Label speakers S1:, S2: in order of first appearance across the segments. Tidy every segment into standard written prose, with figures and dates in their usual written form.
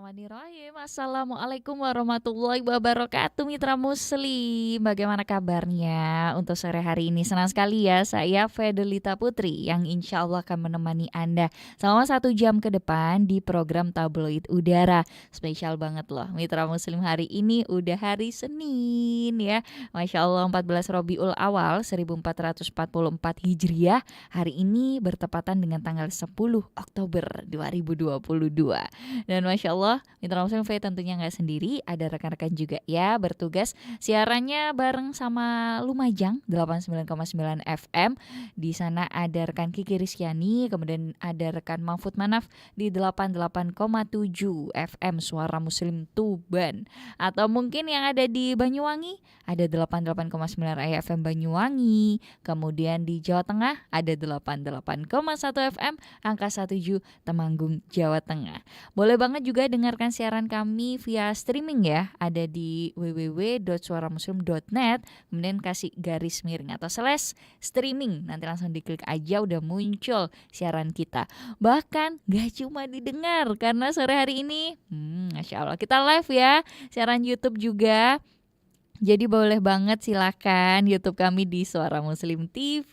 S1: Bismillahirrahmanirrahim. Assalamualaikum warahmatullahi wabarakatuh, mitra muslim. Bagaimana kabarnya untuk sore hari ini? Senang sekali ya, saya Fedelita Putri yang insya Allah akan menemani Anda selama 1 jam ke depan di program Tabloid Udara. Spesial banget loh, mitra muslim, hari ini udah hari Senin ya. Masya Allah, 14 Robiul Awal 1444 Hijriah. Hari ini bertepatan dengan tanggal 10 Oktober 2022. Dan Masya Allah, Mitra Muslim V tentunya gak sendiri, ada rekan-rekan juga ya bertugas siarannya bareng sama Lumajang 89,9 FM. Di sana ada rekan Kiki Rizkyani, kemudian ada rekan Mahfud Manaf di 88,7 FM Suara Muslim Tuban. Atau mungkin yang ada di Banyuwangi ada 88,9 FM Banyuwangi. Kemudian di Jawa Tengah ada 88,1 FM Angka 17 Temanggung, Jawa Tengah. Boleh banget juga dengarkan siaran kami via streaming ya. Ada di www.suaramuslim.net, kemudian kasih garis miring atau /streaming. Nanti langsung diklik aja udah muncul siaran kita. Bahkan gak cuma didengar, karena sore hari ini Masya Allah kita live ya, siaran YouTube juga. Jadi boleh banget silakan YouTube kami di Suara Muslim TV.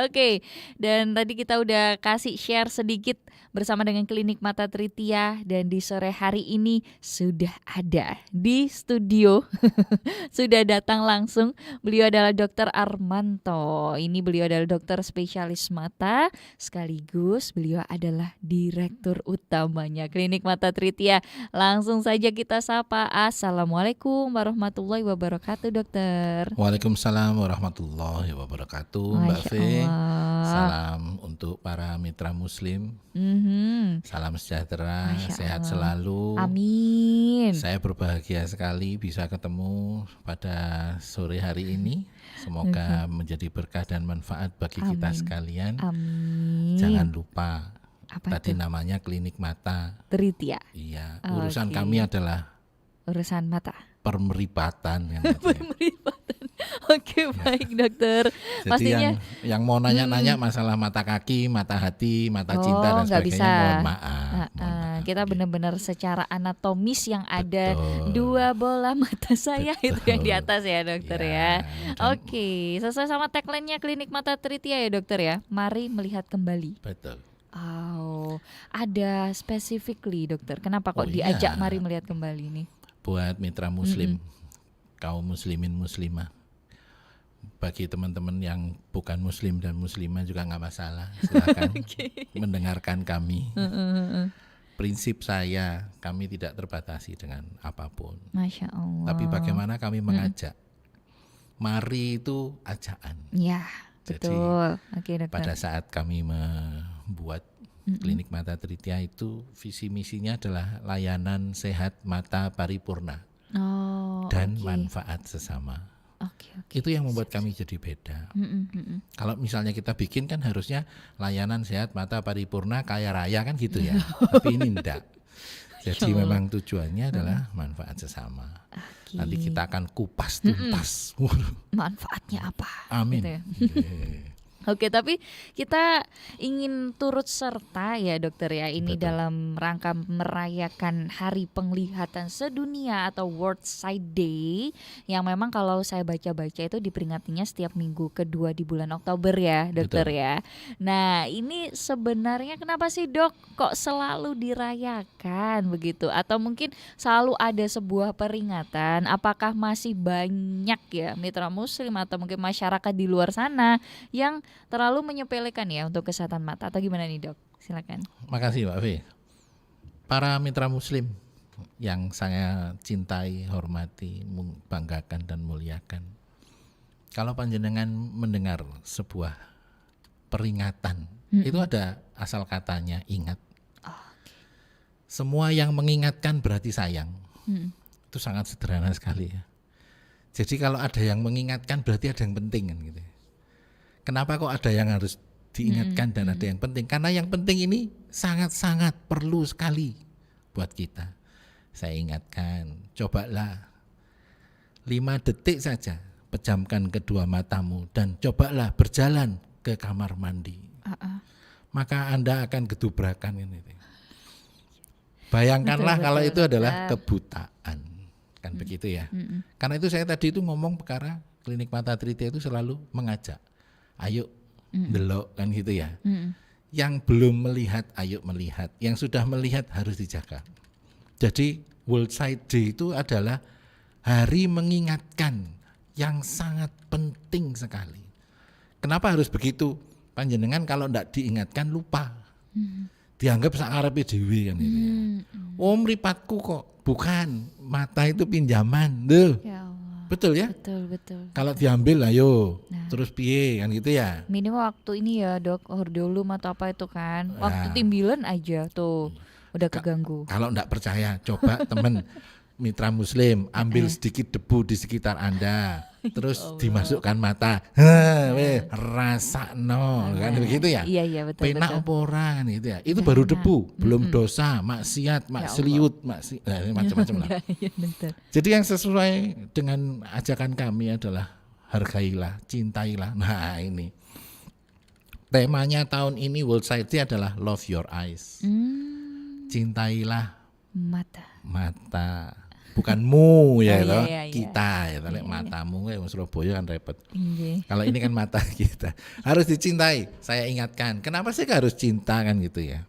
S1: Oke, dan tadi kita udah kasih share sedikit bersama dengan Klinik Mata Tritia. Dan di sore hari ini sudah ada di studio sudah datang langsung. Beliau adalah Dr. Armanto. Ini beliau adalah dokter spesialis mata, sekaligus beliau adalah direktur utamanya Klinik Mata Tritia. Langsung saja kita sapa. Assalamualaikum warahmatullahi wabarakatuh, dokter.
S2: Waalaikumsalam warahmatullahi wabarakatuh, Mbak Fe. Salam untuk para mitra muslim. Salam sejahtera, sehat selalu.
S1: Amin.
S2: Saya berbahagia sekali bisa ketemu pada sore hari ini. Semoga menjadi berkah dan manfaat bagi kita sekalian.
S1: Amin.
S2: Jangan lupa,
S1: apa
S2: tadi
S1: itu?
S2: namanya Klinik Mata
S1: Tritia.
S2: Iya, urusan kami adalah
S1: urusan mata.
S2: Permeripatan.
S1: Permeripatan. Oke, baik dokter.
S2: Jadi
S1: Pastinya
S2: yang mau nanya-nanya masalah mata kaki, mata hati, mata cinta dan sebagainya,
S1: bisa.
S2: mohon maaf.
S1: Kita benar-benar secara anatomis yang ada
S2: Betul.
S1: 2 bola mata saya. Betul. Itu yang di atas ya dokter ya. Oke, sesuai sama tagline-nya Klinik Mata Tritia ya dokter ya. Mari melihat kembali.
S2: Betul.
S1: Ada specifically dokter. Kenapa kok diajak mari melihat kembali nih?
S2: Buat mitra muslim, kaum muslimin muslimah, bagi teman-teman yang bukan muslim dan muslimah juga nggak masalah, silakan mendengarkan kami. Prinsip saya, kami tidak terbatasi dengan apapun.
S1: Masya Allah.
S2: Tapi bagaimana kami mengajak? Mari itu ajakan.
S1: Ya, betul. Oke, dokter.
S2: Pada saat kami membuat Klinik Mata Tritia itu visi misinya adalah layanan sehat mata paripurna dan manfaat sesama. Itu yang membuat kami jadi beda. Kalau misalnya kita bikin kan harusnya layanan sehat mata paripurna kaya raya kan gitu ya. Tapi ini enggak. Jadi memang tujuannya adalah manfaat sesama. Nanti kita akan kupas tuntas.
S1: Manfaatnya apa?
S2: Amin.
S1: Gitu ya? Oke, tapi kita ingin turut serta ya dokter ya, ini dalam rangka merayakan Hari Penglihatan Sedunia atau World Sight Day, yang memang kalau saya baca-baca itu diperingatinya setiap minggu kedua di bulan Oktober ya dokter ya. Nah, ini sebenarnya kenapa sih dok kok selalu dirayakan begitu? Atau mungkin selalu ada sebuah peringatan? Apakah masih banyak ya mitra muslim atau mungkin masyarakat di luar sana yang terlalu menyepelekan ya untuk kesehatan mata, atau gimana nih dok? Silakan.
S2: Makasih Mbak Fe. Para mitra muslim yang saya cintai, hormati, banggakan dan muliakan. Kalau panjenengan mendengar sebuah peringatan, itu ada asal katanya ingat. Semua yang mengingatkan berarti sayang. Itu sangat sederhana sekali ya. Jadi kalau ada yang mengingatkan berarti ada yang penting kan gitu. Kenapa kok ada yang harus diingatkan dan ada yang penting? Karena yang penting ini sangat-sangat perlu sekali buat kita. Saya ingatkan, cobalah 5 detik saja pejamkan kedua matamu dan cobalah berjalan ke kamar mandi. Maka Anda akan gedubrakan ini. Bayangkanlah
S1: Betul,
S2: kalau
S1: betul,
S2: itu adalah
S1: dokter.
S2: kebutaan, kan begitu ya. Karena itu saya tadi itu ngomong perkara klinik mata Tritia itu selalu mengajak, ayo delok kan gitu ya. Yang belum melihat, ayo melihat. Yang sudah melihat harus dijaga. Jadi World Sight Day itu adalah hari mengingatkan yang sangat penting sekali. Kenapa harus begitu? Panjenengan kalau tidak diingatkan lupa. Dianggap sakarepe dhewe kan gitu ya. Oh mripatku kok, bukan, mata itu pinjaman. Duh.
S1: Ya Allah.
S2: Betul ya?
S1: Betul.
S2: Kalau diambil ayo, terus piye kan gitu ya.
S1: Minimal waktu ini ya dok, dulu atau apa itu kan. Waktu timbilan aja tuh udah keganggu.
S2: Kalau enggak percaya, coba temen mitra muslim ambil sedikit debu di sekitar Anda, terus dimasukkan mata. Rasakno kan begitu ya.
S1: Iya betul.
S2: Penak apa ora kan gitu ya. Itu baru debu, belum dosa, maksiat, maksliut, macam-macam lah.
S1: Iya betul.
S2: Jadi yang sesuai dengan ajakan kami adalah hargailah, cintailah. Nah ini temanya tahun ini World Sight Day adalah Love Your Eyes. Cintailah mata. Bukan mu ya toh, kita ya toh, matamu wong Surabaya kan repot. Kalau ini kan mata kita. Harus dicintai. Saya ingatkan, kenapa sih harus cinta kan gitu ya?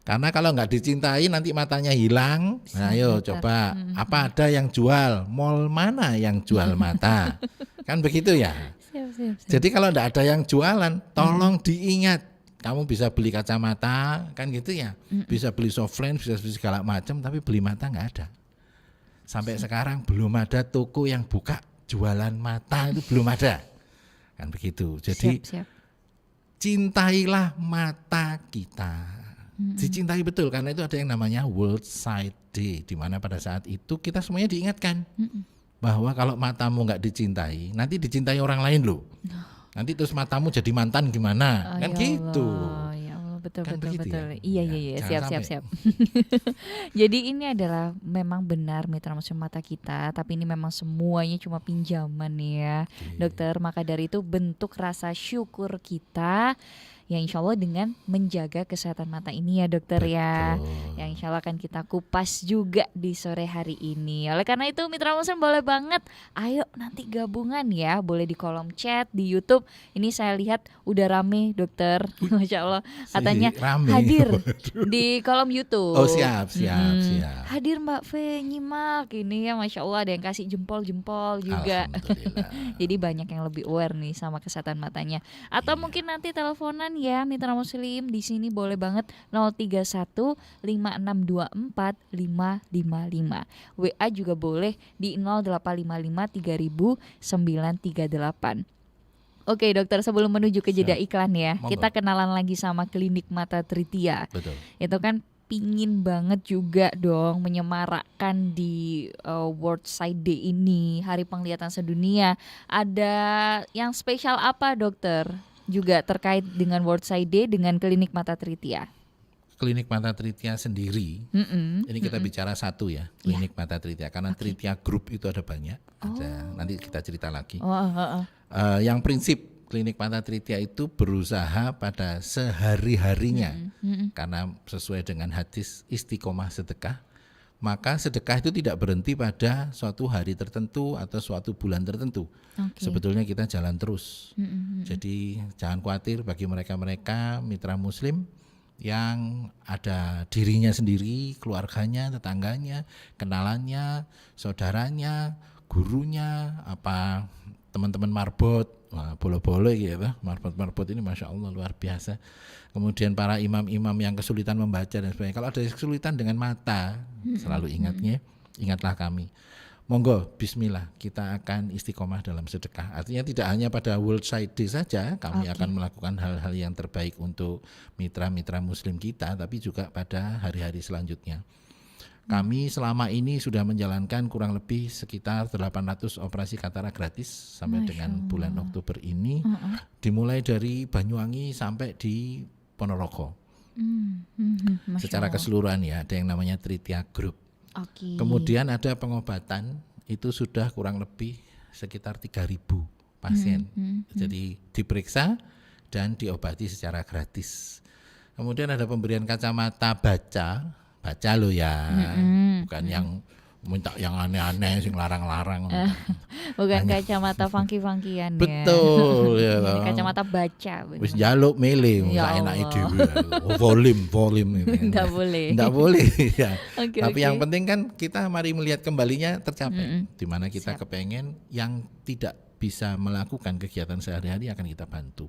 S2: Karena kalau nggak dicintai nanti matanya hilang. Nah, ayo coba apa ada yang jual? Mall mana yang jual mata? Kan begitu ya.
S1: Siap.
S2: Jadi kalau nggak ada yang jualan, tolong diingat. Kamu bisa beli kacamata, kan gitu ya. Bisa beli soft lens, bisa beli segala macam, tapi beli mata nggak ada. Sampai sekarang belum ada toko yang buka jualan mata, itu belum ada. Kan begitu. Jadi
S1: siap.
S2: Cintailah mata kita. Dicintai betul karena itu ada yang namanya World Sight Day, di mana pada saat itu kita semuanya diingatkan bahwa kalau matamu nggak dicintai, nanti dicintai orang lain loh. Nanti terus matamu jadi mantan gimana? Kan
S1: ya
S2: gitu.
S1: Ya Allah, betul.
S2: Ya?
S1: Iya, siap. Jadi ini adalah memang benar mitra muslim mata kita, tapi ini memang semuanya cuma pinjaman ya, dokter. Maka dari itu bentuk rasa syukur kita ya insya Allah dengan menjaga kesehatan mata ini ya dokter.
S2: Betul.
S1: Ya yang insya Allah akan kita kupas juga di sore hari ini. Oleh karena itu mitra muslim boleh banget ayo nanti gabungan ya, boleh di kolom chat di YouTube. Ini saya lihat udah rame dokter. Masya Allah katanya hadir di kolom YouTube.
S2: Oh siap.
S1: Hadir Mbak Fe nyimak ini ya, Masya Allah ada yang kasih jempol-jempol juga. Jadi banyak yang lebih aware nih sama kesehatan matanya. Atau mungkin nanti teleponan ya mitra muslim, di sini boleh banget 031 5624 555. WA juga boleh di 0855 3000 938. Oke dokter, sebelum menuju ke jeda iklan ya, kita kenalan lagi sama Klinik Mata Tritia.
S2: Betul.
S1: Itu kan pingin banget juga dong menyemarakkan di World Sight Day ini, Hari Penglihatan Sedunia. Ada yang spesial apa dokter? Juga terkait dengan World Sight Day dengan Klinik Mata Tritia.
S2: Klinik Mata Tritia sendiri, ini kita bicara satu ya, Klinik Mata Tritia. Karena Tritia Group itu ada banyak, nanti kita cerita lagi. Yang prinsip Klinik Mata Tritia itu berusaha pada sehari-harinya, karena sesuai dengan hadis istiqomah sedekah, maka sedekah itu tidak berhenti pada suatu hari tertentu atau suatu bulan tertentu. Sebetulnya kita jalan terus. Jadi jangan khawatir bagi mereka-mereka mitra muslim yang ada dirinya sendiri, keluarganya, tetangganya, kenalannya, saudaranya, gurunya, apa teman-teman marbot, bolo-bolo gitu, marbot ini Masya Allah luar biasa. Kemudian para imam-imam yang kesulitan membaca dan sebagainya. Kalau ada kesulitan dengan mata, selalu ingatlah kami. Monggo, bismillah, kita akan istiqomah dalam sedekah. Artinya tidak hanya pada World Sight Day saja, kami akan melakukan hal-hal yang terbaik untuk mitra-mitra muslim kita, tapi juga pada hari-hari selanjutnya. Kami selama ini sudah menjalankan kurang lebih sekitar 800 operasi katarak gratis sampai dengan bulan Oktober ini, dimulai dari Banyuwangi sampai di Ponorogo. Secara keseluruhan ya, ada yang namanya Tritia Group. Kemudian ada pengobatan, itu sudah kurang lebih sekitar 3.000 pasien. Jadi diperiksa dan diobati secara gratis. Kemudian ada pemberian kacamata baca baca lo ya, bukan yang minta yang aneh-aneh sing larang-larang.
S1: Bukan kacamata funky-funkian ya.
S2: Betul ya.
S1: Kacamata baca.
S2: Wis njaluk milih
S1: Ya
S2: sak enake
S1: Allah.
S2: dhewe. Volume gitu.
S1: Nggak boleh.
S2: Nggak boleh ya.
S1: Oke,
S2: Tapi
S1: oke.
S2: yang penting kan kita mari melihat kembalinya tercapai. Di mana kita kepengen yang tidak bisa melakukan kegiatan sehari-hari akan kita bantu.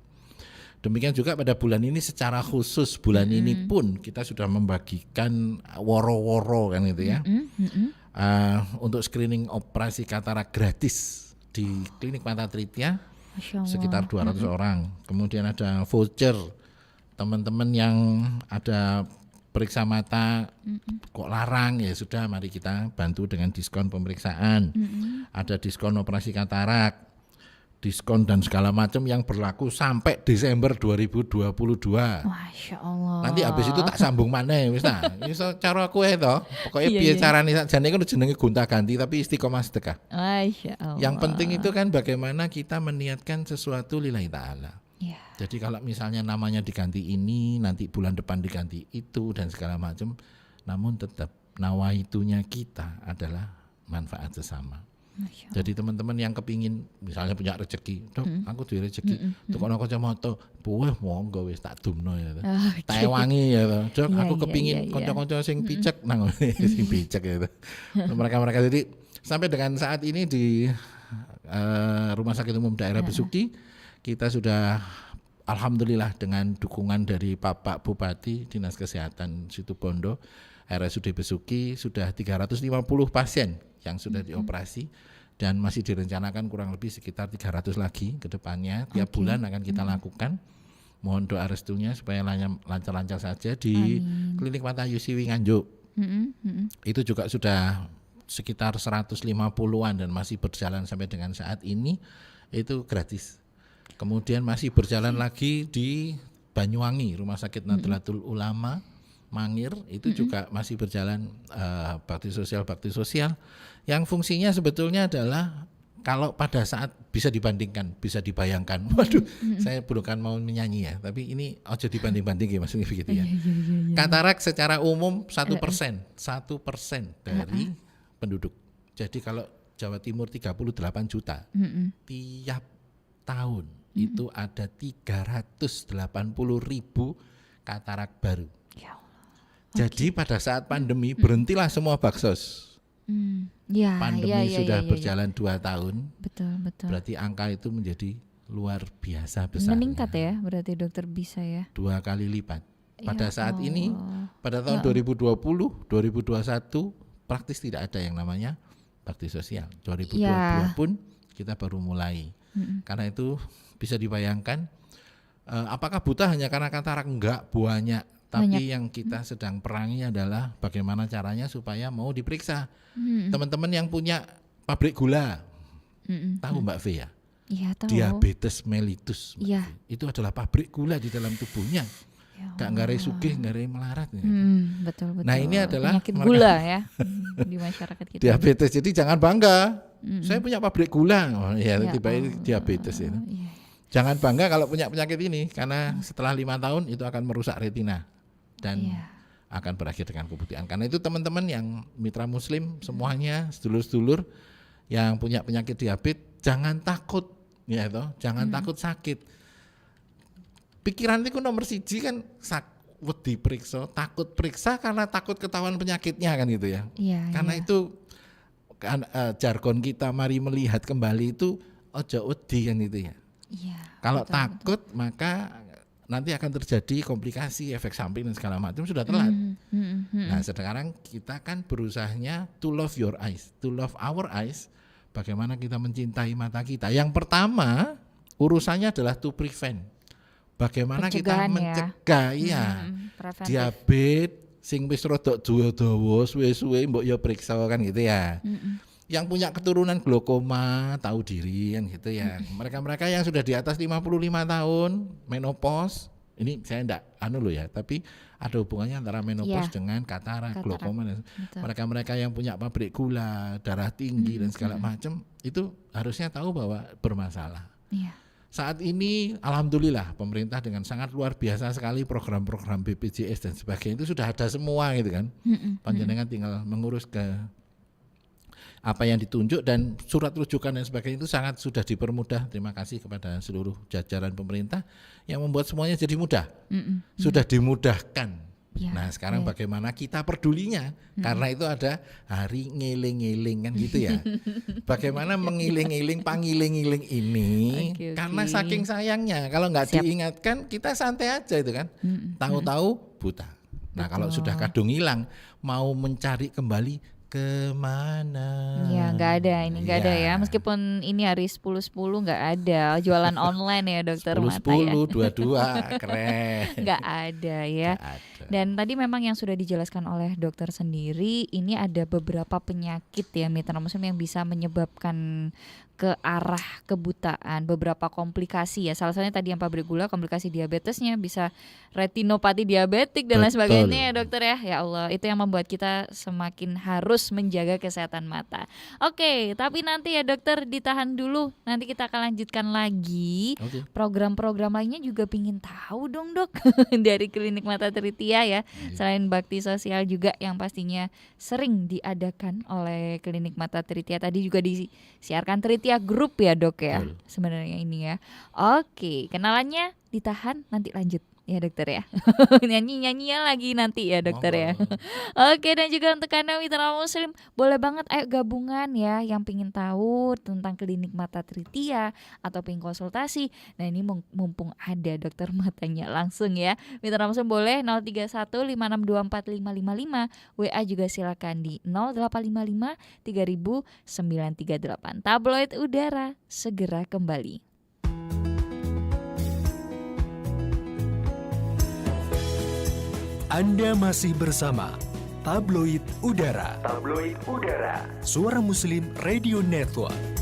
S2: Demikian juga pada bulan ini secara khusus bulan ini pun kita sudah membagikan woro-woro kan gitu ya. Untuk screening operasi katarak gratis di Klinik Mata Tritya
S1: Masya Allah.
S2: sekitar 200 orang. Kemudian ada voucher teman-teman yang ada periksa mata kok larang, ya sudah mari kita bantu dengan diskon pemeriksaan. Ada diskon operasi katarak, diskon dan segala macam yang berlaku sampai Desember 2022.
S1: Masya Allah.
S2: Nanti habis itu tak sambung maneh wis ta. Wis cara aku to. Pokoke
S1: Iya,
S2: piye
S1: iya.
S2: carane sakjane iku jenenge gonta-ganti tapi istiqomah sedekah.
S1: Masya Allah.
S2: Yang penting itu kan bagaimana kita meniatkan sesuatu lillahi ta'ala.
S1: Ya.
S2: Jadi kalau misalnya namanya diganti ini, nanti bulan depan diganti itu dan segala macam, namun tetap nawaitunya kita adalah manfaat sesama.
S1: Masya Allah.
S2: Jadi teman-teman yang kepingin misalnya punya rezeki, Dok, aku duwe rezeki, tukono kacamata, buah monggo wis tak dumno ya.
S1: Oke.
S2: Tak ewangi ya to. Dok,
S1: Iya,
S2: aku
S1: iya,
S2: kepingin
S1: iya, iya.
S2: kanca-kanca sing picek nang sing picek ya. Mereka jadi sampai dengan saat ini di Rumah Sakit Umum Daerah Besuki kita sudah alhamdulillah dengan dukungan dari Bapak Bupati Dinas Kesehatan Situbondo, RSUD Besuki sudah 350 pasien yang sudah dioperasi dan masih direncanakan kurang lebih sekitar 300 lagi ke depannya. Tiap bulan akan kita lakukan. Mohon doa restunya supaya lancar-lancar saja di Klinik Mata Yusiwi Nganjuk. Itu juga sudah sekitar 150-an dan masih berjalan sampai dengan saat ini, itu gratis. Kemudian masih berjalan lagi di Banyuwangi, Rumah Sakit Nahdlatul Ulama Mangir, itu juga masih berjalan bakti sosial yang fungsinya sebetulnya adalah kalau pada saat bisa dibandingkan, bisa dibayangkan. Waduh, saya bukan mau menyanyi ya, tapi ini ojo dibanding-banding ya, maksudnya begitu ya. Katarak secara umum 1% dari penduduk. Jadi kalau Jawa Timur 38 juta, tiap tahun itu ada 380.000 katarak baru.
S1: Ya Allah.
S2: Jadi pada saat pandemi berhentilah semua baksos.
S1: Ya,
S2: Pandemi
S1: ya,
S2: sudah
S1: ya, ya,
S2: berjalan 2 tahun,
S1: Betul, betul.
S2: berarti angka itu menjadi luar biasa besar.
S1: Meningkat ya, berarti dokter bisa ya.
S2: 2 kali lipat. Pada
S1: Ya
S2: saat ini,
S1: Allah.
S2: pada tahun 2020, 2021 praktis tidak ada yang namanya bakti sosial. 2022
S1: Ya.
S2: pun kita baru mulai. Karena itu bisa dibayangkan, apakah buta hanya karena katarak? Enggak, banyak. Tapi yang kita sedang perangi adalah bagaimana caranya supaya mau diperiksa. Teman-teman yang punya pabrik gula, tahu Mbak V ya?
S1: Iya, tahu.
S2: Diabetes mellitus, Mbak
S1: Iya.
S2: V. Itu adalah pabrik gula di dalam tubuhnya.
S1: Ya
S2: Gak ngare sugih, ngare melarat.
S1: betul, betul.
S2: Nah, ini adalah
S1: penyakit gula ya di masyarakat kita.
S2: Diabetes, jadi jangan bangga. Saya punya pabrik gula,
S1: Ya
S2: tiba-tiba diabetes itu.
S1: Iya.
S2: Jangan bangga kalau punya penyakit ini, karena setelah 5 tahun itu akan merusak retina dan akan berakhir dengan keputihan. Karena itu teman-teman yang mitra muslim semuanya, sedulur-sedulur yang punya penyakit diabetes, jangan takut, ya toh, jangan takut sakit. Pikiran itu nomor 1 kan wedi periksa, takut periksa karena takut ketahuan penyakitnya kan gitu ya.
S1: Iya,
S2: Karena itu kan jargon kita mari melihat kembali itu ojo wedi kan itu ya.
S1: Iya.
S2: Kalau takut maka nanti akan terjadi komplikasi, efek samping dan segala macam, sudah telat. Nah sekarang kita kan berusahanya to love your eyes, to love our eyes. Bagaimana kita mencintai mata kita. Yang pertama urusannya adalah to prevent. Bagaimana kita
S1: Pencegahan
S2: mencegah ya,
S1: preventif.
S2: diabetes sing wis rodok dawa suwe-suwe mbok ya periksa kan gitu ya. Yang punya keturunan glaukoma tahu diri kan gitu ya. Mereka-mereka yang sudah di atas 55 tahun menopause, ini saya enggak loh ya, tapi ada hubungannya antara menopause dengan katarak, glaukoma. Mereka-mereka yang punya pabrik gula, darah tinggi dan segala macam itu harusnya tahu bahwa bermasalah.
S1: Iya.
S2: Saat ini alhamdulillah pemerintah dengan sangat luar biasa sekali program-program BPJS dan sebagainya itu sudah ada semua gitu kan. Panjenengan tinggal mengurus ke apa yang ditunjuk dan surat rujukan dan sebagainya itu sangat sudah dipermudah. Terima kasih kepada seluruh jajaran pemerintah yang membuat semuanya jadi mudah. Sudah dimudahkan. Ya, nah sekarang bagaimana kita pedulinya, karena itu ada hari ngiling-ngiling kan gitu ya. Bagaimana mengiling-iling, pangiling-iling ini, karena saking sayangnya kalau nggak diingatkan kita santai aja itu kan, tahu-tahu buta. Nah kalau sudah kadung hilang, mau mencari kembali kemana?
S1: Ya nggak ada, ini nggak ada ya. Meskipun ini hari 10-10 nggak ada jualan online ya dokter mata ya.
S2: 10-10, 22, keren.
S1: Nggak ada ya. Gak ada. Dan tadi memang yang sudah dijelaskan oleh dokter sendiri, ini ada beberapa penyakit ya mitra muslim yang bisa menyebabkan ke arah kebutaan, beberapa komplikasi ya. Salah satunya tadi yang pabrik gula, komplikasi diabetesnya, bisa retinopati diabetik dan lain sebagainya ya dokter ya. Ya Allah, itu yang membuat kita semakin harus menjaga kesehatan mata. Oke, tapi nanti ya dokter ditahan dulu. Nanti kita akan lanjutkan lagi. Program-program lainnya juga pingin tahu dong dok dari Klinik Mata Tritia ya. Selain bakti sosial juga yang pastinya sering diadakan oleh Klinik Mata Tritia. Tadi juga disiarkan Tritia Group ya dok ya. Sebenarnya ini ya. Oke, kenalannya ditahan, nanti lanjut ya dokter ya. Nyanyi-nyanyian lagi nanti ya dokter ya. Oke, dan juga untuk Anda mitra muslim, boleh banget ayo gabungan ya yang pingin tahu tentang Klinik Mata Tritia atau pingin konsultasi. Nah ini mumpung ada dokter matanya langsung ya. Mitra muslim boleh 03156245555, WA juga silakan di 0855 30938. Tabloid Udara segera kembali.
S3: Anda masih bersama Tabloid Udara. Tabloid Udara. Suara Muslim Radio Network.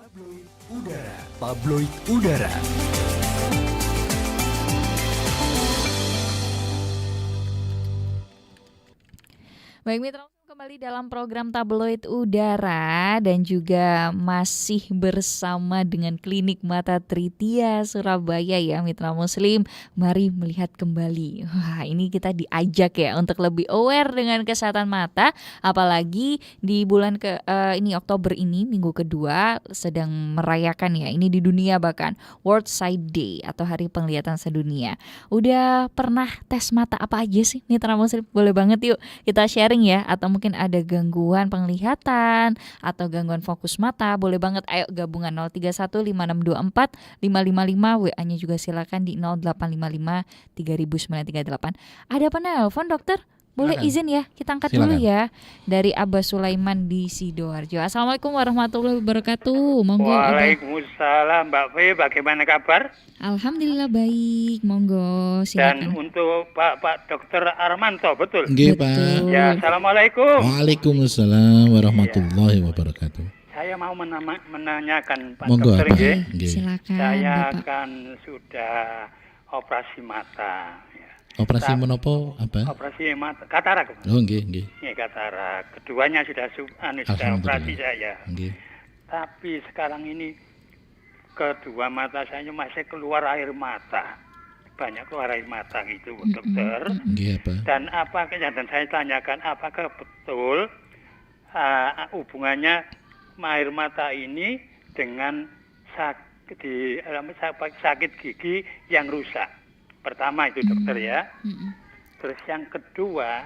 S3: Tabloid Udara. Tabloid Udara.
S1: Baik mitra, kembali dalam program Tabloid Udara dan juga masih bersama dengan Klinik Mata Tritia Surabaya ya Mitra Muslim. Mari melihat kembali. Wah, ini kita diajak ya untuk lebih aware dengan kesehatan mata, apalagi di bulan ini Oktober ini minggu kedua sedang merayakan ya ini di dunia bahkan World Sight Day atau Hari Penglihatan Sedunia. Udah pernah tes mata apa aja sih Mitra Muslim? Boleh banget yuk kita sharing ya, atau mungkin ada gangguan penglihatan atau gangguan fokus mata, boleh banget ayo gabungan 03156245555, WA-nya juga silakan di 0855 3938. Ada penelpon dokter? Boleh
S2: Silakan.
S1: izin ya, kita angkat
S2: Silakan.
S1: dulu ya. Dari Abah Sulaiman di Sidoarjo. Assalamualaikum warahmatullahi wabarakatuh. Monggo Abah.
S4: Waalaikumsalam Mbak Fe, bagaimana kabar?
S1: Alhamdulillah baik, monggo
S4: Dan
S1: silakan.
S4: untuk Pak Dr. Armanto, betul?
S2: Nggih,
S1: Betul.
S2: Pak.
S4: Ya, assalamualaikum.
S2: Waalaikumsalam warahmatullahi wabarakatuh.
S4: Saya mau menanyakan Pak
S2: Monggo,
S4: Dokter,
S2: Pak.
S4: nggih.
S2: Nggih.
S1: Silakan
S4: Saya
S1: Bapak.
S4: kan sudah operasi mata. Ya.
S2: Operasi menopo apa?
S4: Operasi mata, katarak.
S2: Oh, nggih, nggih.
S4: Ya, katarak. Keduanya sudah sudah operasi saya.
S2: Nggih.
S4: Tapi sekarang ini kedua mata saya masih keluar air mata. Banyak keluar air mata gitu, dokter.
S2: Nggih apa?
S4: Dan dan saya tanyakan apakah betul hubungannya air mata ini dengan sakit gigi yang rusak. Pertama itu dokter ya. Terus yang kedua,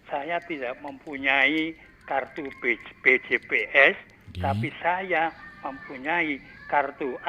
S4: saya tidak mempunyai kartu BPJS, tapi saya mempunyai kartu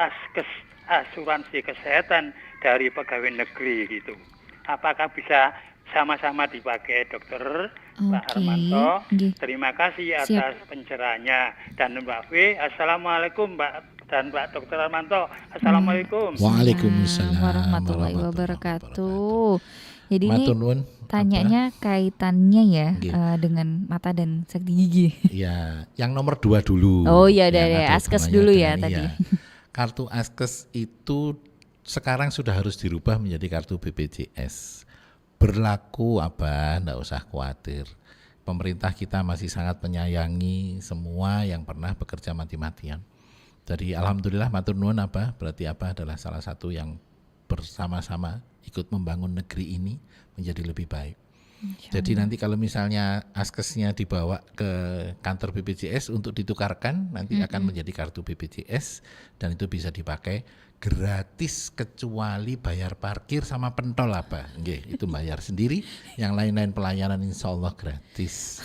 S4: asuransi kesehatan dari pegawai negeri gitu. Apakah bisa sama-sama dipakai dokter Pak Armanto? Terima kasih atas pencerahannya. Dan Mbak V, Assalamualaikum Mbak dan Pak Dr. Armanto. Assalamualaikum.
S2: Waalaikumsalam
S1: warahmatullahi wabarakatuh. Jadi ini
S2: Matur nuwun.
S1: tanyanya kaitannya ya
S2: Nggih.
S1: dengan mata dan sakit gigi.
S2: Ya, yang nomor 2 dulu.
S1: Oh iya,
S2: Yang
S1: ada
S2: ada
S1: Askes
S2: hubungannya
S1: dulu ya
S2: dengan-
S1: tadi.
S2: iya. Kartu Askes itu sekarang sudah harus dirubah menjadi kartu BPJS. Berlaku apa? Nggak usah khawatir. Pemerintah kita masih sangat menyayangi semua yang pernah bekerja mati-matian. Jadi alhamdulillah matur nuwun apa? Berarti apa adalah salah satu yang bersama-sama ikut membangun negeri ini menjadi lebih baik. Jadi nanti kalau misalnya askesnya dibawa ke kantor BPJS untuk ditukarkan, nanti akan menjadi kartu BPJS dan itu bisa dipakai gratis kecuali bayar parkir sama pentol apa. Nggih, itu bayar sendiri. Yang lain-lain pelayanan insya Allah gratis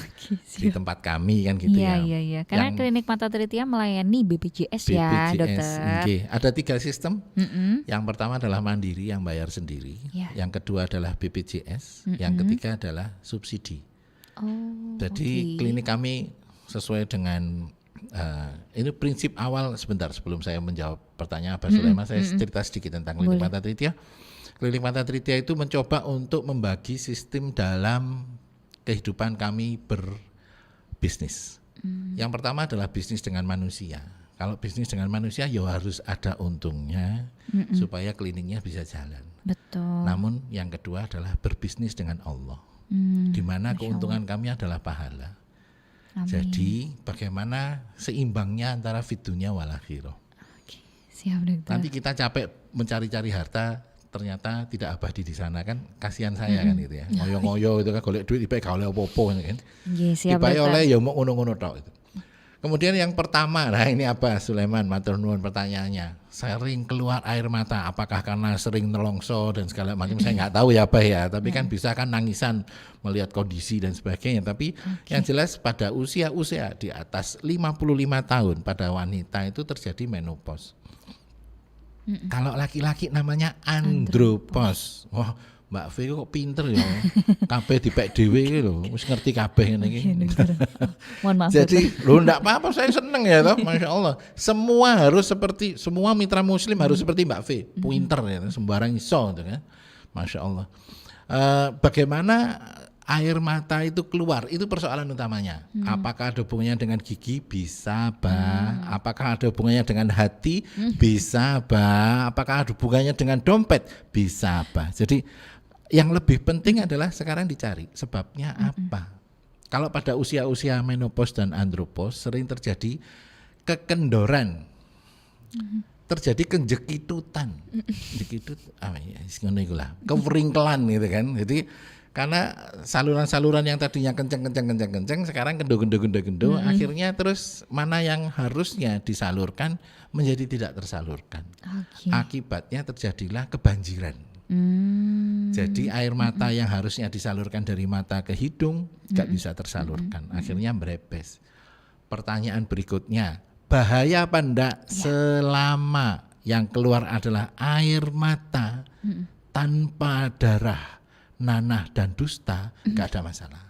S2: di tempat kami kan gitu
S1: Iya,
S2: ya.
S1: iya, iya. Karena
S2: Yang
S1: Klinik Mata Tritia melayani BPJS ya, dokter.
S2: nggih. Ada 3 sistem.
S1: Mm-mm.
S2: Yang pertama adalah mandiri yang bayar sendiri.
S1: Ya.
S2: Yang kedua adalah BPJS. Yang ketiga adalah subsidi.
S1: Oh,
S2: Jadi
S1: oke.
S2: klinik kami sesuai dengan ini prinsip awal. Sebentar sebelum saya menjawab pertanyaan Pak Sulaiman, saya cerita sedikit tentang Klinik
S1: Boleh.
S2: Mata Tritia. Klinik Mata Tritia itu mencoba untuk membagi sistem dalam kehidupan kami berbisnis. Yang pertama adalah bisnis dengan manusia. Kalau bisnis dengan manusia ya harus ada untungnya supaya kliniknya bisa jalan.
S1: Betul.
S2: Namun yang kedua adalah berbisnis dengan Allah, di mana keuntungan kami adalah pahala.
S1: Amin.
S2: Jadi bagaimana seimbangnya antara fitunya wal akhirah.
S1: Oke, siap dokter.
S2: Nanti kita capek mencari-cari harta, ternyata tidak abadi di sana kan, kasihan saya kan gitu ya. Ngoyo-ngoyo itu kan golek duit dipakai oleh opo-opo kan.
S1: Nggih, siap
S2: Dipakai
S1: dokter.
S2: oleh ya mau ngono-ngono tok itu. Kemudian yang pertama, nah ini apa Sulaiman, matur nuwun pertanyaannya. Sering keluar air mata, apakah karena sering nelongso dan segala macam, saya nggak tahu ya Pak ya. Tapi kan bisa kan nangisan melihat kondisi dan sebagainya. Tapi yang jelas pada usia di atas 55 tahun pada wanita itu terjadi menopause. Kalau laki-laki namanya andropause. Wah, Mbak V kok pinter ya. Kabeh dipek dhewe iki lho, wis ngerti kabeh ngene iki.
S1: Mohon maaf.
S2: Jadi lo enggak apa-apa, saya seneng ya toh, Masya Allah. Semua mitra muslim harus seperti Mbak V, pinter ya, sembarang iso gitu kan. Masya Allah. Bagaimana air mata itu keluar, itu persoalan utamanya. Apakah ada hubungannya dengan gigi? Bisa, Bah. Apakah ada hubungannya dengan hati? Bisa, Bah. Apakah ada hubungannya dengan dompet? Bisa, Bah. Jadi yang lebih penting adalah sekarang dicari sebabnya apa. Kalau pada usia-usia menopause dan andropause sering terjadi kekendoran, terjadi kenjekitutan, keveringkelan gitu kan. Jadi karena saluran-saluran yang tadinya kenceng sekarang gendo, akhirnya terus mana yang harusnya disalurkan menjadi tidak tersalurkan. Akibatnya terjadilah kebanjiran. Jadi air mata yang harusnya disalurkan dari mata ke hidung gak bisa tersalurkan, akhirnya merepes. Pertanyaan berikutnya, bahaya apa enggak selama yang keluar adalah air mata tanpa darah, nanah dan dusta, nggak ada masalah.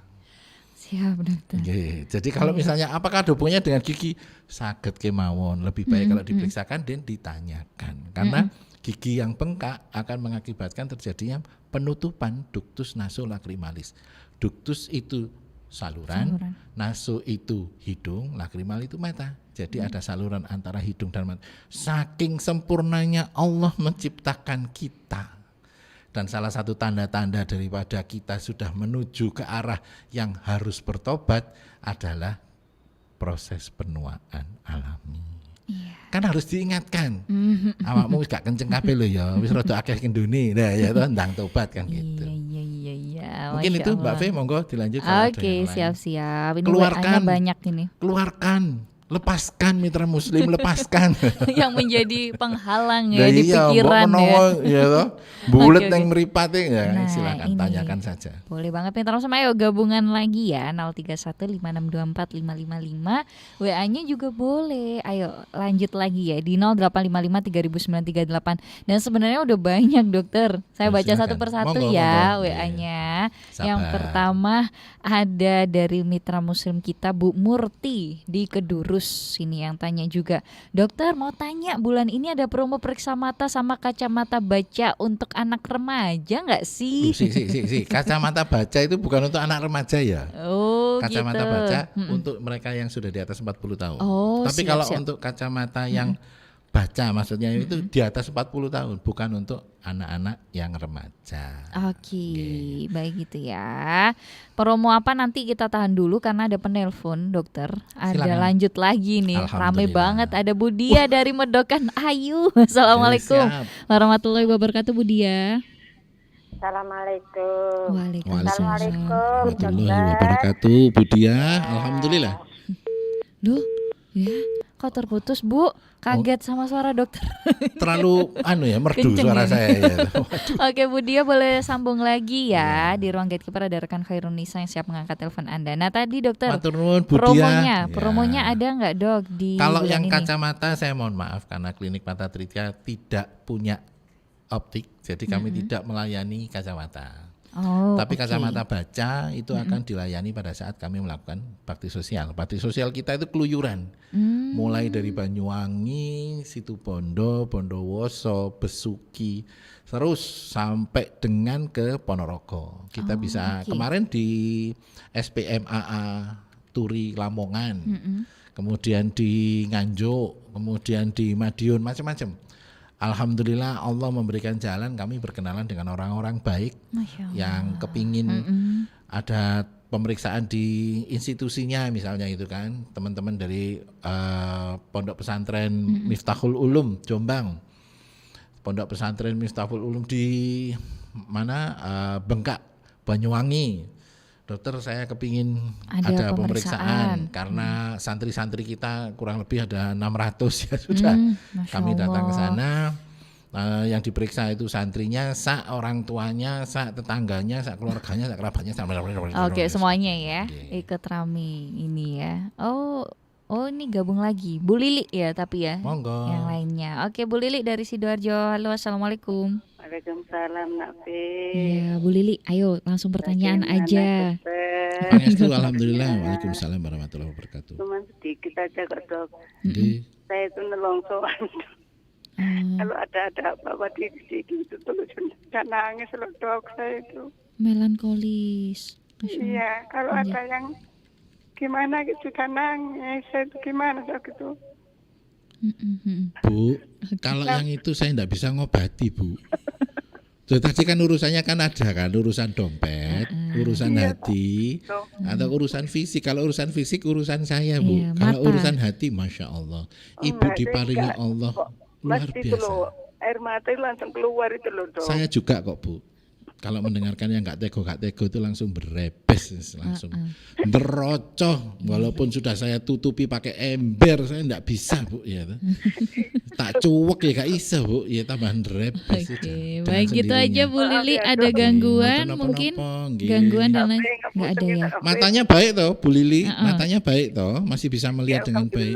S1: Siap, dokter.
S2: Jadi kalau misalnya apakah ada hubungannya dengan gigi, saged kemawon, lebih baik kalau diperiksakan dan ditanyakan. Karena gigi yang bengkak akan mengakibatkan terjadinya penutupan ductus nasolacrimalis. Ductus itu saluran, naso itu hidung, lacrimal itu mata. Jadi ada saluran antara hidung dan mata. Saking sempurnanya Allah menciptakan kita. Dan salah satu tanda-tanda daripada kita sudah menuju ke arah yang harus bertobat adalah proses penuaan alami. Kan harus diingatkan. Awakmu wis gak kenceng kabeh lho ya, wis rada akeh kendune. Nah ya toh ndang tobat kan gitu.
S1: Iya.
S2: Mungkin itu Mbak Fe, monggo dilanjut.
S1: Oke, siap-siap. Ini
S2: keluarkan
S1: banyak ini.
S2: Lepaskan mitra muslim, lepaskan.
S1: Yang menjadi penghalang ya di pikiran
S2: ya toh. Bulet yang meripat ya, silakan tanyakan saja.
S1: Boleh banget mitra muslim, ayo gabungan lagi ya 0315645555. WA-nya juga boleh. Ayo lanjut lagi ya di 0855300938. Dan sebenarnya udah banyak dokter. Saya baca satu persatu ya WA-nya. Yang pertama ada dari mitra muslim kita Bu Murti di Kedurus. Ini yang tanya juga, dokter mau tanya bulan ini ada promo periksa mata sama kacamata baca untuk anak remaja nggak sih?
S2: Kacamata baca itu bukan untuk anak remaja ya. Kacamata
S1: gitu.
S2: Baca untuk mereka yang sudah di atas 40 tahun. Tapi
S1: siap,
S2: kalau untuk kacamata yang baca maksudnya itu di atas 40 tahun, bukan untuk anak-anak yang remaja.
S1: Oke, baik gitu ya. Promo apa nanti kita tahan dulu karena ada penelpon dokter. Ada
S2: Silakan.
S1: Lanjut lagi nih, rame banget. Ada Budia dari Medokan Ayu. Assalamualaikum warahmatullahi wabarakatuh Budia.
S5: Assalamualaikum.
S1: Waalaikumsalam
S2: warahmatullahi wabarakatuh. Budia, alhamdulillah.
S1: Duh, ya kok terputus Bu? Kaget sama suara dokter.
S2: Terlalu merdu
S1: Kenceng
S2: suara
S1: ya?
S2: saya ya.
S1: Oke Bu Dia boleh sambung lagi ya. Di ruang gatekeeper ada rekan Khairunisa yang siap mengangkat telepon Anda. Nah tadi dokter,
S2: Matur nuwun Bu Dia.
S1: promonya ada nggak dok di
S2: Kalau yang
S1: ini?
S2: kacamata saya mohon maaf karena klinik mata Tritya tidak punya optik, jadi kami tidak melayani kacamata. Tapi kacamata baca itu akan dilayani pada saat kami melakukan bakti sosial. Bakti sosial kita itu keluyuran, mulai dari Banyuwangi, Situbondo, Bondowoso, Besuki, terus sampai dengan ke Ponorogo. Kita bisa kemarin di SPMAA Turi Lamongan, kemudian di Nganjuk, kemudian di Madiun, macam-macam. Alhamdulillah Allah memberikan jalan, kami berkenalan dengan orang-orang baik yang kepingin ada pemeriksaan di institusinya misalnya itu kan, teman-teman dari Pondok Pesantren Miftahul Ulum Jombang, Pondok Pesantren Miftahul Ulum di mana Bengkak Banyuwangi. Dokter saya kepingin ada pemeriksaan karena santri-santri kita kurang lebih ada 600 ya sudah. Kami datang ke sana, yang diperiksa itu santrinya, sak orang tuanya, sak tetangganya, sak keluarganya, sak kerabatnya.
S1: Oke, semuanya ya, ikut rame ini ya. Oh ini gabung lagi Bu Lili ya tapi ya.
S2: Monggo.
S1: Yang lainnya. Oke Bu Lili dari Sidoarjo. Halo, assalamualaikum.
S5: Waalaikumsalam Nak Fi.
S1: Iya Bu Lili, ayo langsung pertanyaan aja.
S2: Pangestu, alhamdulillah. Waalaikumsalam warahmatullahi wabarakatuh.
S5: Cuma sedikit aja kok dok. Saya itu nelongsoan. Kalau ada apa-apa di gigi itu terus jangan nangis loh dok saya itu.
S1: Melankolis.
S5: Iya, kalau ada yang gimana juga nangis, itu gimana gitu.
S2: Bu, kalau yang itu saya enggak bisa ngobati, Bu. So, tadi kan urusannya kan ada kan, urusan dompet, urusan hati, atau urusan fisik. Kalau urusan fisik urusan saya, Bu.
S1: Iya,
S2: kalau
S1: mata.
S2: urusan hati, Masya Allah, Ibu diparingi Allah luar biasa.
S5: Loh, air mata itu langsung keluar itu loh, Dok.
S2: Saya juga kok, Bu. Kalau mendengarkan yang gak tego itu langsung berebes, langsung derocoh. Walaupun sudah saya tutupi pakai ember, saya enggak bisa, Bu. Ya, tak cuwek ya gak bisa, Bu. Ya tambahan berebes.
S1: Oke, baik gitu aja Bu Lili. Ada gangguan mungkin? Gangguan dan lain? Enggak ada ya?
S2: Matanya baik toh, Bu Lili. Matanya baik toh, masih bisa melihat dengan baik.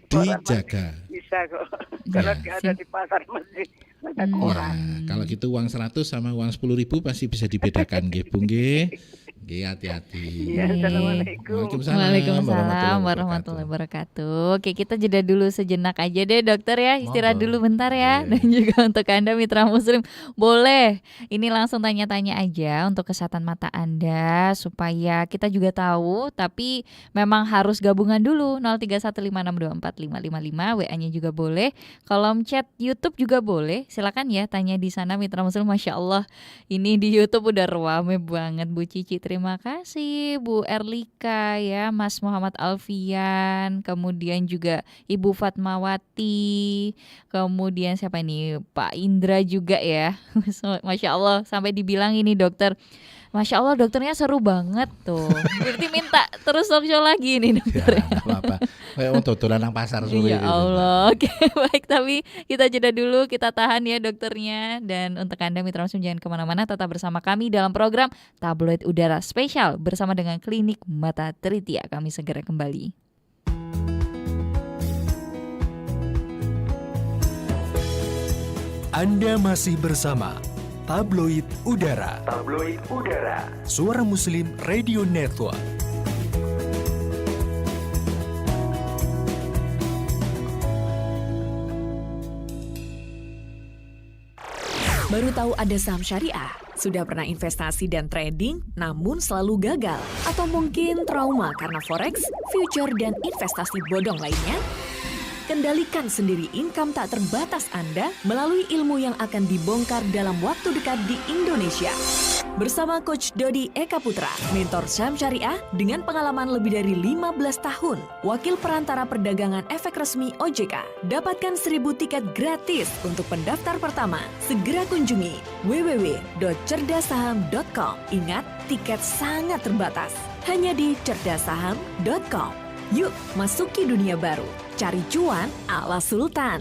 S2: Dijaga.
S5: Bisa kok. Kalau ada di pasar masih ada koran.
S2: Kalau gitu uang 100 sama uang 10.000 pasti bisa dibedakan, nggih, Bu nggih. Nggih, hati-hati.
S5: Iya, Assalamualaikum.
S1: Waalaikumsalam warahmatullahi wabarakatuh. Oke, kita jeda dulu sejenak aja deh dokter ya. Istirahat dulu bentar ya. Dan juga untuk Anda mitra muslim, boleh ini langsung tanya-tanya aja untuk kesehatan mata Anda supaya kita juga tahu, tapi memang harus gabungan dulu. 0315624555, WA-nya juga boleh. Kolom chat YouTube juga boleh. Silakan ya tanya di sana mitra muslim. Masya Allah, ini di YouTube udah rame banget. Bu Cici terima kasih, Bu Erlika ya, Mas Muhammad Alfian, kemudian juga Ibu Fatmawati, kemudian siapa ini, Pak Indra juga ya. Masya Allah, sampai dibilang ini dokter, Masya Allah dokternya seru banget tuh. Berarti minta terus talk show lagi nih dokter.
S2: Ya, apa-apa. Kayak mau dodolan nang pasar sore.
S1: Ya Allah. Oke, baik, tapi kita jeda dulu, kita tahan ya dokternya. Dan untuk Anda mitra muslim jangan kemana-mana, tetap bersama kami dalam program Tabloid Udara Spesial bersama dengan Klinik Mata Tritia. Kami segera kembali.
S3: Anda masih bersama Tabloid Udara. Tabloid Udara. Suara Muslim Radio Network.
S6: Baru tahu ada saham syariah? Sudah pernah investasi dan trading namun selalu gagal? Atau mungkin trauma karena forex, future, dan investasi bodong lainnya? Kendalikan sendiri income tak terbatas Anda melalui ilmu yang akan dibongkar dalam waktu dekat di Indonesia. Bersama Coach Dodi Eka Putra, mentor saham syariah dengan pengalaman lebih dari 15 tahun, wakil perantara perdagangan efek resmi OJK. Dapatkan 1.000 tiket gratis untuk pendaftar pertama. Segera kunjungi www.cerdasaham.com. Ingat, tiket sangat terbatas. Hanya di cerdasaham.com. Yuk, masuki dunia baru. Cari cuan ala Sultan.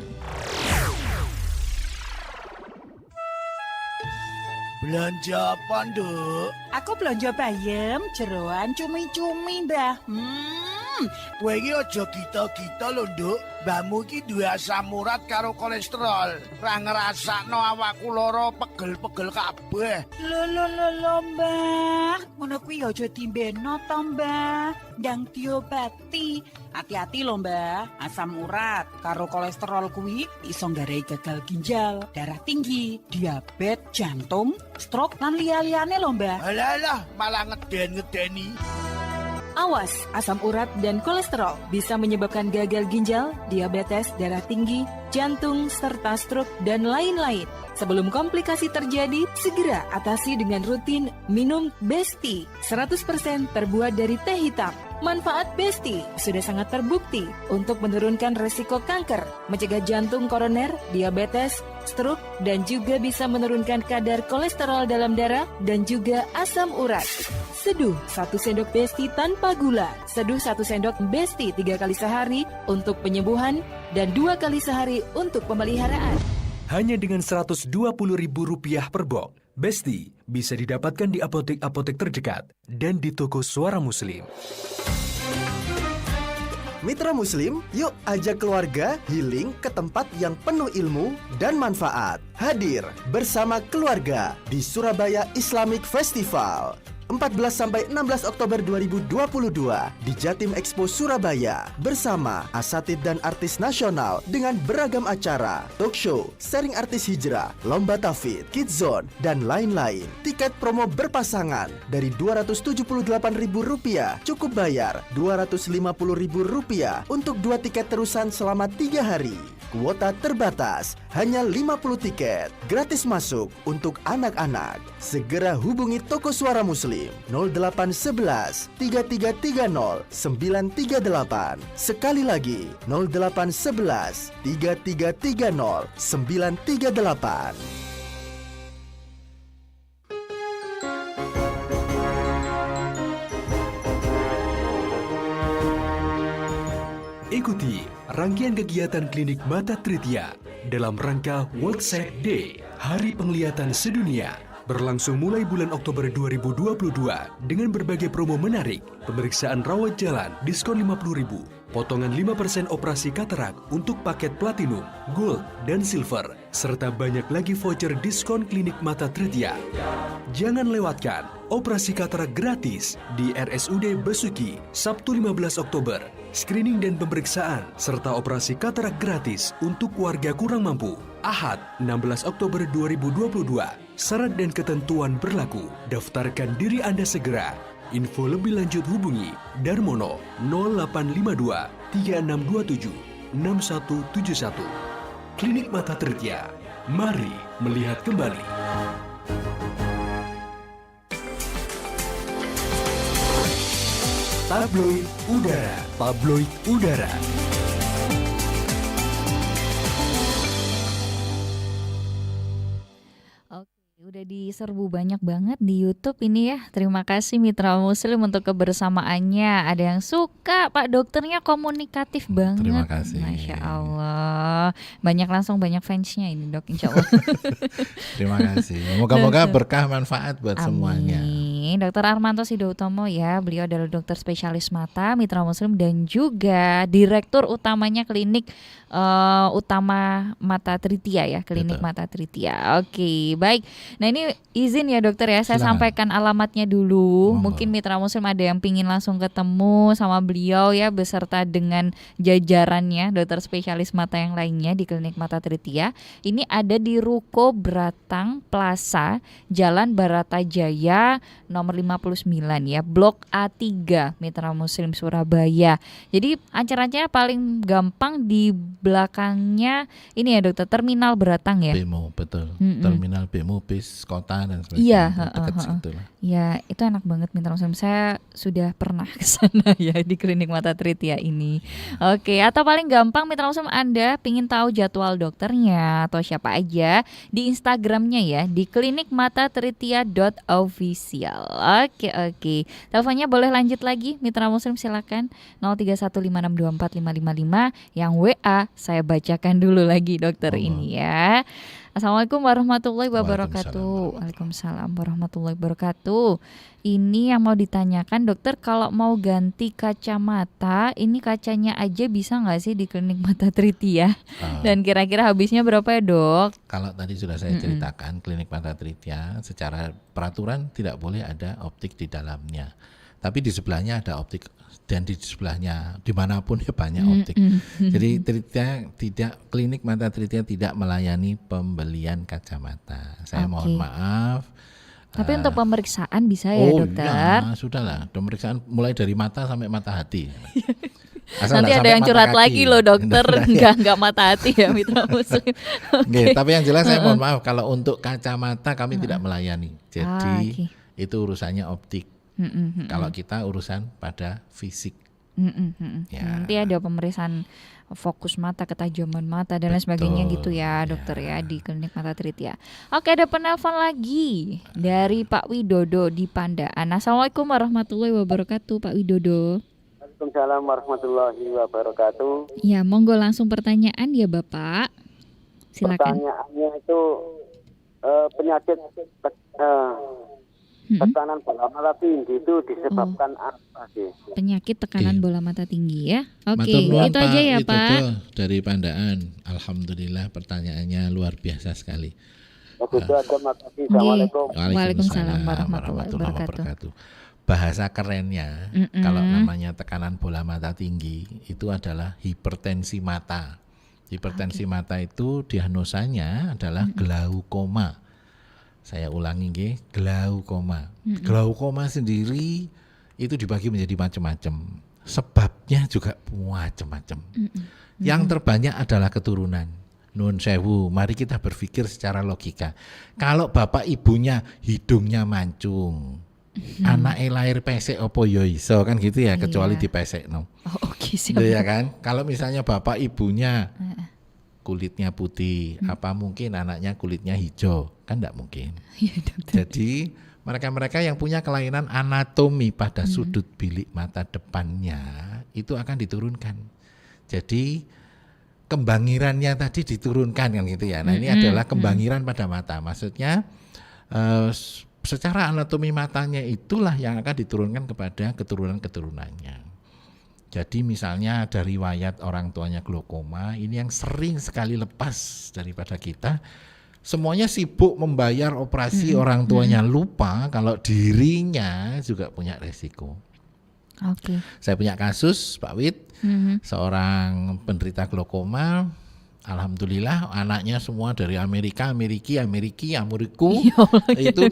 S7: Belanja apa, Nduk?
S8: Aku belanja bayam, jeroan, cumi-cumi, Mbah.
S7: Kowe iki aja kita-kita lho, Nduk. Mbahmu iki duwe asam urat karo kolesterol. Ra ngrasakno awakku lara, pegel-pegel kabeh.
S8: Lho, Mbah. Ngono kuwi aja dimbeno to, Mbah. Ndang diobati. Hati-hati lho, Mbah. Asam urat karo kolesterol kuwi iso nggarai gagal ginjal, darah tinggi, diabetes, jantung, stroke, lan liya-liyane lho, Mbah.
S7: Alah, malah ngeden-ngedeni.
S6: Awas, asam urat dan kolesterol bisa menyebabkan gagal ginjal, diabetes, darah tinggi, jantung, serta stroke, dan lain-lain. Sebelum komplikasi terjadi, segera atasi dengan rutin minum Besti, 100% terbuat dari teh hitam. Manfaat Besti sudah sangat terbukti untuk menurunkan resiko kanker, mencegah jantung koroner, diabetes, stroke, dan juga bisa menurunkan kadar kolesterol dalam darah dan juga asam urat. Seduh 1 sendok Besti tanpa gula. Seduh 1 sendok Besti 3 kali sehari untuk penyembuhan dan 2 kali sehari untuk pemeliharaan.
S3: Hanya dengan Rp120.000 per box, Besti bisa didapatkan di apotek-apotek terdekat dan di toko Suara Muslim.
S9: Mitra Muslim, yuk ajak keluarga healing ke tempat yang penuh ilmu dan manfaat. Hadir bersama keluarga di Surabaya Islamic Festival. 14-16 Oktober 2022 di Jatim Expo Surabaya bersama asatid dan artis nasional dengan beragam acara, talk show, sharing artis hijrah, lomba tafid, kids zone, dan lain-lain. Tiket promo berpasangan dari Rp278.000 cukup bayar Rp250.000 untuk 2 tiket terusan selama 3 hari. Kuota terbatas, hanya 50 tiket, gratis masuk untuk anak-anak. Segera hubungi Toko Suara Muslim 0811 3330 938. Sekali lagi 0811 3330 938.
S3: Ikuti rangkaian kegiatan klinik mata Trithia dalam rangka World Sight Day, Hari Penglihatan Sedunia, berlangsung mulai bulan Oktober 2022 dengan berbagai promo menarik, pemeriksaan rawat jalan, diskon 50.000, potongan 5% operasi katarak untuk paket platinum, gold, dan silver, serta banyak lagi voucher diskon klinik mata Trithia. Jangan lewatkan operasi katarak gratis di RSUD Besuki, Sabtu 15 Oktober, screening dan pemeriksaan, serta operasi katarak gratis untuk warga kurang mampu, Ahad 16 Oktober 2022. Syarat dan ketentuan berlaku. Daftarkan diri Anda segera. Info lebih lanjut hubungi Darmono 0852 3627 6171. Klinik Mata Trithia. Mari melihat kembali. Tabloid Udara. Tabloid Udara.
S1: Udah diserbu banyak banget di YouTube ini ya. Terima kasih Mitra Muslim untuk kebersamaannya. Ada yang suka, Pak dokternya komunikatif banget.
S2: Terima kasih.
S1: Masya Allah. Banyak fansnya ini dok, insya Allah.
S2: Terima kasih. Moga-moga berkah manfaat buat semuanya.
S1: Dr. Armanto Sidoutomo ya, beliau adalah dokter spesialis mata, Mitra Muslim, dan juga direktur utamanya klinik utama Mata Trithia ya, klinik
S2: Betul.
S1: Mata Trithia. Oke, baik. Nah ini izin ya dokter ya, saya
S2: Silakan.
S1: sampaikan alamatnya dulu.
S2: Monggo.
S1: Mungkin Mitra Muslim ada yang pingin langsung ketemu sama beliau ya, beserta dengan jajarannya dokter spesialis mata yang lainnya di klinik Mata Trithia. Ini ada di Ruko Bratang Plaza, Jalan Baratajaya nomor 59 ya, Blok A3, Mitra Muslim Surabaya. Jadi acara-acara paling gampang di belakangnya ini ya dokter, Terminal Beratang ya.
S2: Bemo, betul. Terminal Bemo, bis kota dan sebagainya.
S1: Iya,
S2: Dekat situ lah.
S1: Ya, itu enak banget Mitra Muslim. Saya sudah pernah ke sana ya di klinik Mata Trithia ini. Oke, atau paling gampang Mitra Muslim, Anda pingin tahu jadwal dokternya atau siapa aja, di Instagramnya ya, di klinikmatatrithia.official. Oke. Teleponnya boleh lanjut lagi Mitra Muslim, silakan 0315624555. Yang WA saya bacakan dulu lagi dokter ini ya. Assalamualaikum warahmatullahi wabarakatuh. Waalaikumsalam warahmatullahi wabarakatuh. Ini yang mau ditanyakan dokter, kalau mau ganti kacamata, ini kacanya aja bisa nggak sih di klinik Mata Trithia? Dan kira-kira habisnya berapa ya dok?
S2: Kalau tadi sudah saya ceritakan, klinik Mata Trithia secara peraturan tidak boleh ada optik di dalamnya. Tapi di sebelahnya ada optik, dan di sebelahnya dimanapun ya banyak optik. Jadi klinik Mata Trithia tidak melayani pembelian kacamata. Saya mohon maaf.
S1: Tapi untuk pemeriksaan bisa ya dokter?
S2: Iya, sudahlah. Pemeriksaan mulai dari mata sampai mata hati. Asal
S1: nanti ada yang curhat lagi loh dokter, enggak mata hati ya Mitra Muslim.
S2: Okay. Tapi yang jelas saya mohon maaf, kalau untuk kacamata kami tidak melayani. Jadi itu urusannya optik. Kalau kita urusan pada fisik.
S1: Ya. Nanti ada pemeriksaan fokus mata, ketajaman mata dan lain sebagainya gitu ya dokter ya di klinik Mata Trithia. Oke, ada penelpon lagi dari Pak Widodo di Pandaan. Assalamualaikum warahmatullahi wabarakatuh Pak Widodo.
S10: Waalaikumsalam warahmatullahi wabarakatuh.
S1: Ya, monggo langsung pertanyaan ya Bapak. Silakan.
S10: Pertanyaannya itu penyakit tekanan bola mata tinggi itu disebabkan apa sih?
S1: Penyakit tekanan bola mata tinggi ya. Oke,
S2: itu
S1: aja ya Pak.
S2: Dari Pandaan. Alhamdulillah pertanyaannya luar biasa sekali.
S10: Begitu aja, makasih. Assalamualaikum.
S1: Waalaikumsalam warahmatullahi wabarakatuh.
S2: Bahasa kerennya kalau namanya tekanan bola mata tinggi itu adalah hipertensi mata. Hipertensi mata itu diagnosanya adalah glaukoma. Saya ulangi nggih, glaukoma. Glaukoma sendiri itu dibagi menjadi macam-macam. Sebabnya juga macam-macam. Yang terbanyak adalah keturunan. Nun sewu, mari kita berpikir secara logika. Kalau bapak ibunya hidungnya mancung, anaknya lahir pesek opo yo iso kan gitu ya, kecuali dipesek no.
S1: Oke, siap.
S2: Ya kan? Kalau misalnya bapak ibunya kulitnya putih, apa mungkin anaknya kulitnya hijau? Kan enggak mungkin. Jadi mereka-mereka yang punya kelainan anatomi pada sudut bilik mata depannya itu akan diturunkan. Jadi kembangirannya tadi diturunkan kan gitu ya. Nah ini adalah kembangiran pada mata. Maksudnya secara anatomi matanya itulah yang akan diturunkan kepada keturunan-keturunannya. Jadi misalnya ada riwayat orang tuanya glaukoma, ini yang sering sekali lepas daripada kita. Semuanya sibuk membayar operasi, orang tuanya lupa kalau dirinya juga punya resiko.
S1: Oke.
S2: Saya punya kasus Pak Wid, seorang penderita glaukoma, alhamdulillah anaknya semua dari Amerika, itu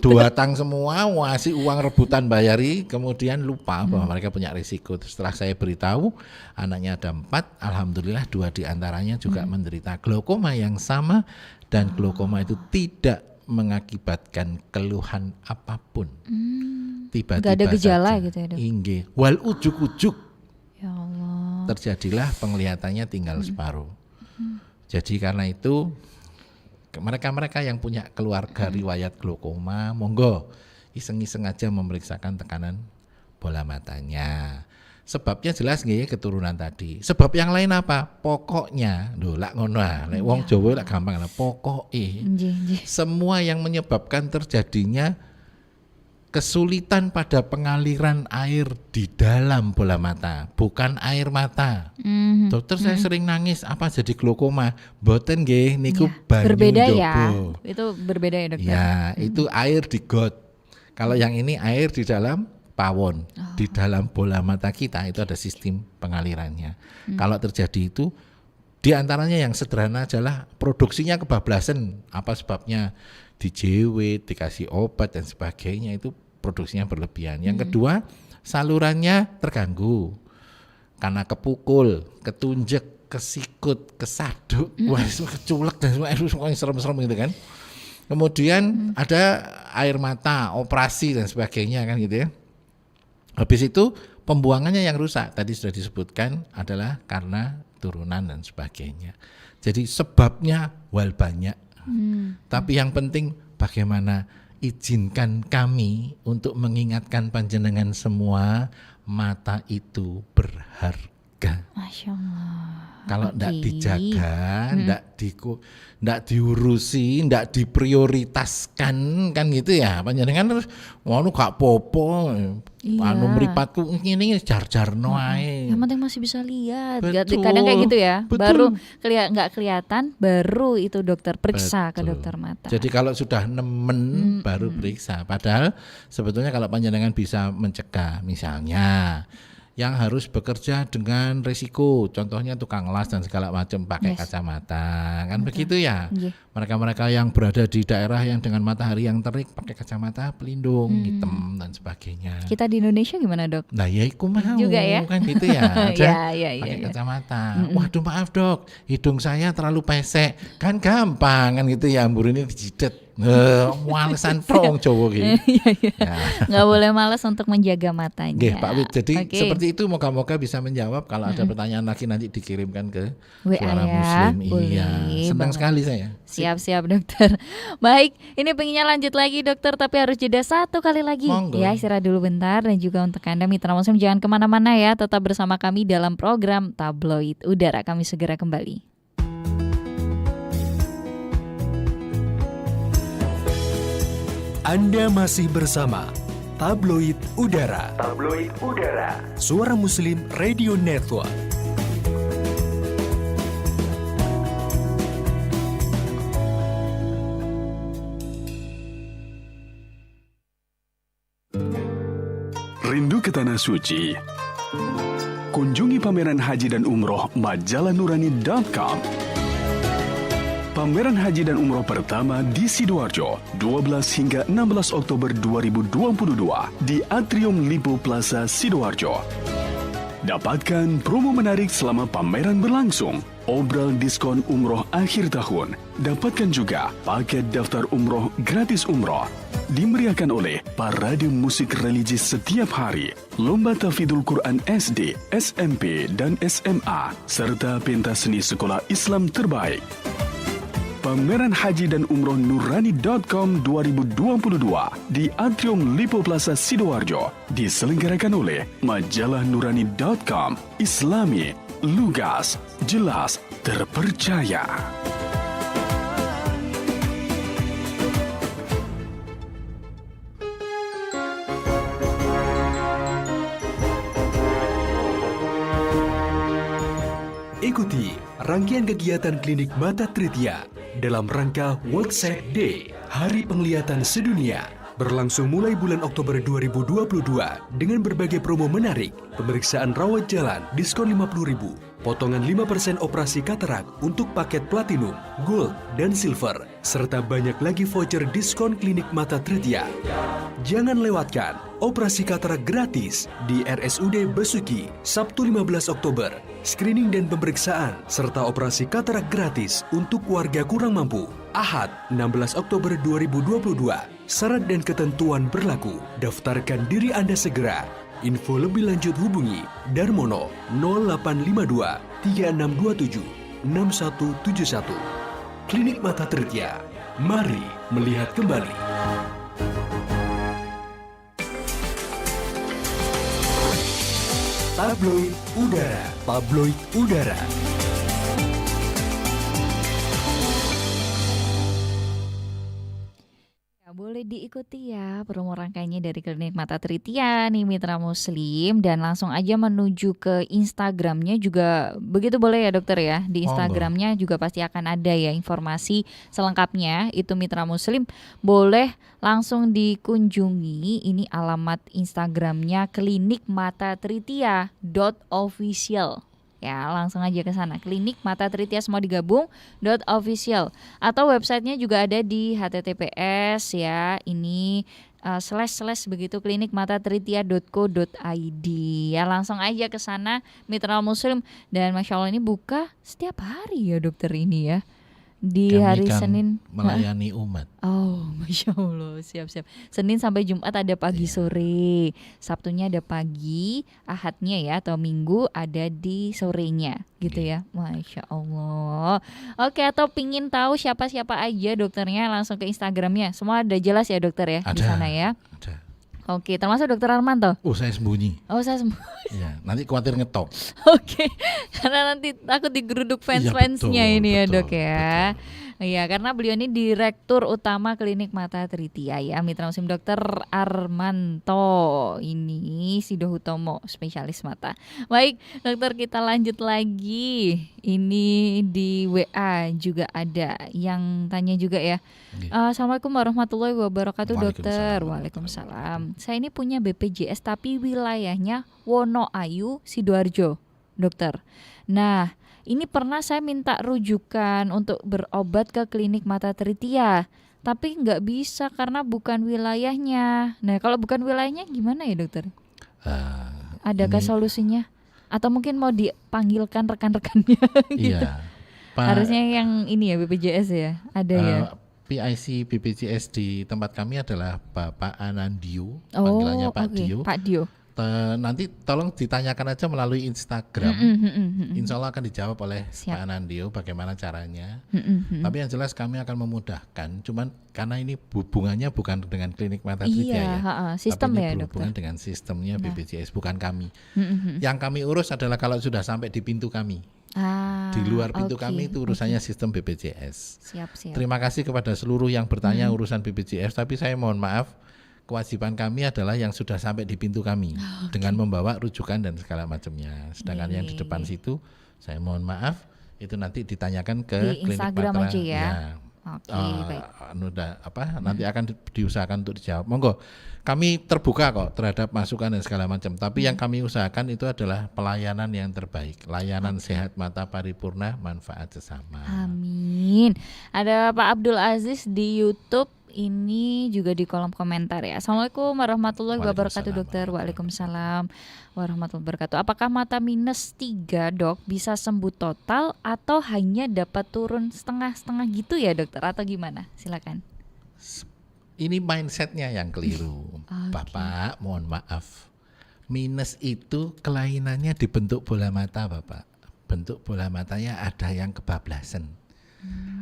S2: 2 tang semua, ngasih uang rebutan bayari, kemudian lupa bahwa mereka punya risiko. Setelah saya beritahu, anaknya ada 4, alhamdulillah 2 diantaranya juga menderita glaukoma yang sama, dan glaukoma itu tidak mengakibatkan keluhan apapun. Tiba-tiba
S1: gak ada gejala
S2: saja,
S1: gitu ya dok?
S2: Inggih, wal ujuk-ujuk
S1: Ya Allah.
S2: terjadilah penglihatannya tinggal separuh. Jadi karena itu mereka-mereka yang punya keluarga riwayat glaukoma, monggo iseng-iseng aja memeriksakan tekanan bola matanya. Sebabnya jelas nggih keturunan tadi. Sebab yang lain apa? Pokoknya, lho lak ngono lek wong Jawa lak gampang lah. Pokoke semua yang menyebabkan terjadinya kesulitan pada pengaliran air di dalam bola mata, bukan air mata. Dokter saya sering nangis, apa jadi glaukoma? Mboten nggih, niku banyu
S1: berbeda
S2: njobo.
S1: ya. Itu berbeda ya dokter.
S2: Ya, itu air di got. Kalau yang ini air di dalam pawon. Di dalam bola mata kita itu ada sistem pengalirannya. Kalau terjadi itu, di antaranya yang sederhana adalah produksinya kebablasan. Apa sebabnya? Dijewit, dikasih obat dan sebagainya, itu produksinya berlebihan. Yang kedua, salurannya terganggu karena kepukul, ketunjek, kesikut, kesaduk, keculek dan semua serem-serem gitu kan. Kemudian ada air mata, operasi dan sebagainya kan gitu ya. Habis itu pembuangannya yang rusak, tadi sudah disebutkan adalah karena turunan dan sebagainya. Jadi sebabnya wal banyak. Tapi yang penting bagaimana izinkan kami untuk mengingatkan panjenengan semua, mata itu berharga.
S1: Masya Allah.
S2: Kalau tidak dijaga, tidak diurusi, tidak diprioritaskan kan gitu ya. Panjenengan terus ngono gak popo. Anu mripatku ngene jar-jarno ae.
S1: Yang penting masih bisa lihat.
S2: Betul.
S1: Kadang kayak gitu ya.
S2: Betul.
S1: Baru nggak kelihatan, baru itu dokter periksa ke dokter mata.
S2: Jadi kalau sudah nemen baru periksa. Padahal sebetulnya kalau panjenengan bisa mencegah, misalnya yang harus bekerja dengan risiko, contohnya tukang las dan segala macam pakai kacamata, kan begitu ya. Mereka-mereka yang berada di daerah yang dengan matahari yang terik pakai kacamata pelindung hitam dan sebagainya.
S1: Kita di Indonesia gimana dok?
S2: Nah ya aku mau
S1: juga ya?
S2: kan gitu ya,
S1: pakai
S2: kacamata. Waduh maaf dok, hidung saya terlalu pesek, kan gampang kan gitu ya, ambur ini dijidet. Malesan prong Jawa gitu.
S1: Nggak boleh malas untuk menjaga matanya.
S2: Nggih, Pak Wid. Jadi seperti itu, moga-moga bisa menjawab. Kalau ada pertanyaan lagi nanti dikirimkan ke Suara Muslim. Iya, senang sekali saya.
S1: Siap-siap dokter. Baik, ini pengennya lanjut lagi dokter, tapi harus jeda satu kali lagi.
S2: Monggo.
S1: Ya, istirahat dulu bentar. Dan juga untuk Anda Mitra Muslim jangan kemana-mana ya, tetap bersama kami dalam program Tabloid Udara. Kami segera kembali.
S3: Anda masih bersama Tabloid Udara. Tabloid Udara. Suara Muslim Radio Network. Rindu ke Tanah Suci? Kunjungi pameran haji dan umroh majalanurani.com. Pameran haji dan umroh pertama di Sidoarjo, 12 hingga 16 Oktober 2022 di Atrium Lipo Plaza Sidoarjo. Dapatkan promo menarik selama pameran berlangsung. Obral diskon umroh akhir tahun. Dapatkan juga paket daftar umroh gratis umroh. Dimeriahkan oleh parade musik religi setiap hari, lomba tahfidzul Quran SD, SMP, dan SMA, serta pentas seni sekolah Islam terbaik. Pameran Haji dan Umroh Nurani.com 2022 di Atrium Lipo Plaza Sidoarjo diselenggarakan oleh Majalah Nurani.com. Islami, lugas, jelas, terpercaya. Ikuti rangkaian kegiatan klinik mata Trithia dalam rangka World Sight Day, Hari Penglihatan Sedunia, berlangsung mulai bulan Oktober 2022 dengan berbagai promo menarik, pemeriksaan rawat jalan, diskon 50.000, potongan 5% operasi katarak untuk paket platinum, gold, dan silver, serta banyak lagi voucher diskon klinik mata Trithia. Jangan lewatkan operasi katarak gratis di RSUD Besuki, Sabtu 15 Oktober, screening dan pemeriksaan, serta operasi katarak gratis untuk warga kurang mampu, Ahad 16 Oktober 2022. Syarat dan ketentuan berlaku. Daftarkan diri Anda segera. Info lebih lanjut hubungi Darmono 0852 3627 6171. Klinik Mata Trithia. Mari melihat kembali. Tabloid Udara. Tabloid Udara.
S1: Boleh diikuti ya promo rangkaiannya dari Klinik Mata Trithia nih Mitra Muslim, dan langsung aja menuju ke Instagramnya juga begitu boleh ya dokter ya. Di Instagramnya juga pasti akan ada ya informasi selengkapnya itu Mitra Muslim, boleh langsung dikunjungi. Ini alamat Instagramnya Klinik Mata Trithia.official. Ya langsung aja ke sana, Klinik Mata Trithia semua digabung .official, atau websitenya juga ada di https ya ini / begitu klinikmatatrithia.co.id ya, langsung aja ke sana Mitra Muslim. Dan Masya Allah ini buka setiap hari ya dokter ini ya, di
S2: Kami
S1: hari
S2: kan
S1: Senin
S2: melayani umat.
S1: Oh, Masya Allah, siap-siap. Senin sampai Jumat ada pagi sore, Sabtunya ada pagi, Ahadnya ya atau Minggu ada di sorenya gitu ya. Masya Allah. Oke, atau pingin tahu siapa-siapa aja dokternya langsung ke Instagramnya. Semua ada jelas ya dokter ya di sana ya.
S2: Ada.
S1: Oke, termasuk dokter Armanto.
S2: Saya sembunyi.
S1: Oh, saya sembunyi.
S2: Ya, nanti khawatir ngetop.
S1: Oke, karena nanti takut digeruduk fans-fansnya ini ya dok ya. Iya, karena beliau ini Direktur Utama Klinik Mata Trithia ya, Mitra Muslim Dokter Armanto ini Sido Hutomo, spesialis mata. Baik, dokter kita lanjut lagi. Ini di WA juga ada yang tanya juga ya. Assalamualaikum warahmatullahi wabarakatuh dokter. Waalaikumsalam. Saya ini punya BPJS tapi wilayahnya Wonoayu, Sidoarjo, dokter. Nah, ini pernah saya minta rujukan untuk berobat ke Klinik Mata Trithia, tapi nggak bisa karena bukan wilayahnya. Nah, kalau bukan wilayahnya gimana ya dokter? Adakah solusinya? Atau mungkin mau dipanggilkan rekan-rekannya? Gitu.
S2: Iya.
S1: Harusnya yang ini ya BPJS ya, ada ya.
S2: PIC BPJS di tempat kami adalah Bapak Anandio, panggilannya Pak Dio. Pak Dio. Nanti tolong ditanyakan aja melalui Instagram. Insya Allah akan dijawab oleh Pak Anandio bagaimana caranya. Tapi yang jelas kami akan memudahkan. Cuman karena ini hubungannya bukan dengan Klinik Mata Trithia ya, sistem tapi ini ya berhubungan dengan sistemnya BPJS, bukan kami. Yang kami urus adalah kalau sudah sampai di pintu kami. Di luar pintu kami itu urusannya sistem BPJS. Siap. Terima kasih kepada seluruh yang bertanya urusan BPJS. Tapi saya mohon maaf, kewajiban kami adalah yang sudah sampai di pintu kami dengan membawa rujukan dan segala macamnya. Sedangkan yang di depan situ, saya mohon maaf, itu nanti ditanyakan ke
S1: di
S2: Klinik
S1: Instagram
S2: Mata
S1: aja ya. Oke, baik.
S2: Nanti akan diusahakan untuk dijawab. Monggo, kami terbuka kok terhadap masukan dan segala macam. Tapi yang kami usahakan itu adalah pelayanan yang terbaik, layanan sehat mata paripurna, manfaat sesama.
S1: Amin. Ada Pak Abdul Aziz di YouTube. Ini juga di kolom komentar ya. Assalamualaikum warahmatullahi wabarakatuh dokter. Waalaikumsalam warahmatullahi wabarakatuh. Apakah mata minus 3 dok bisa sembuh total atau hanya dapat turun setengah-setengah gitu ya dokter, atau gimana? Silakan.
S2: Ini mindsetnya yang keliru. Bapak, mohon maaf. Minus itu kelainannya di bentuk bola mata Bapak. Bentuk bola matanya ada yang kebablasan.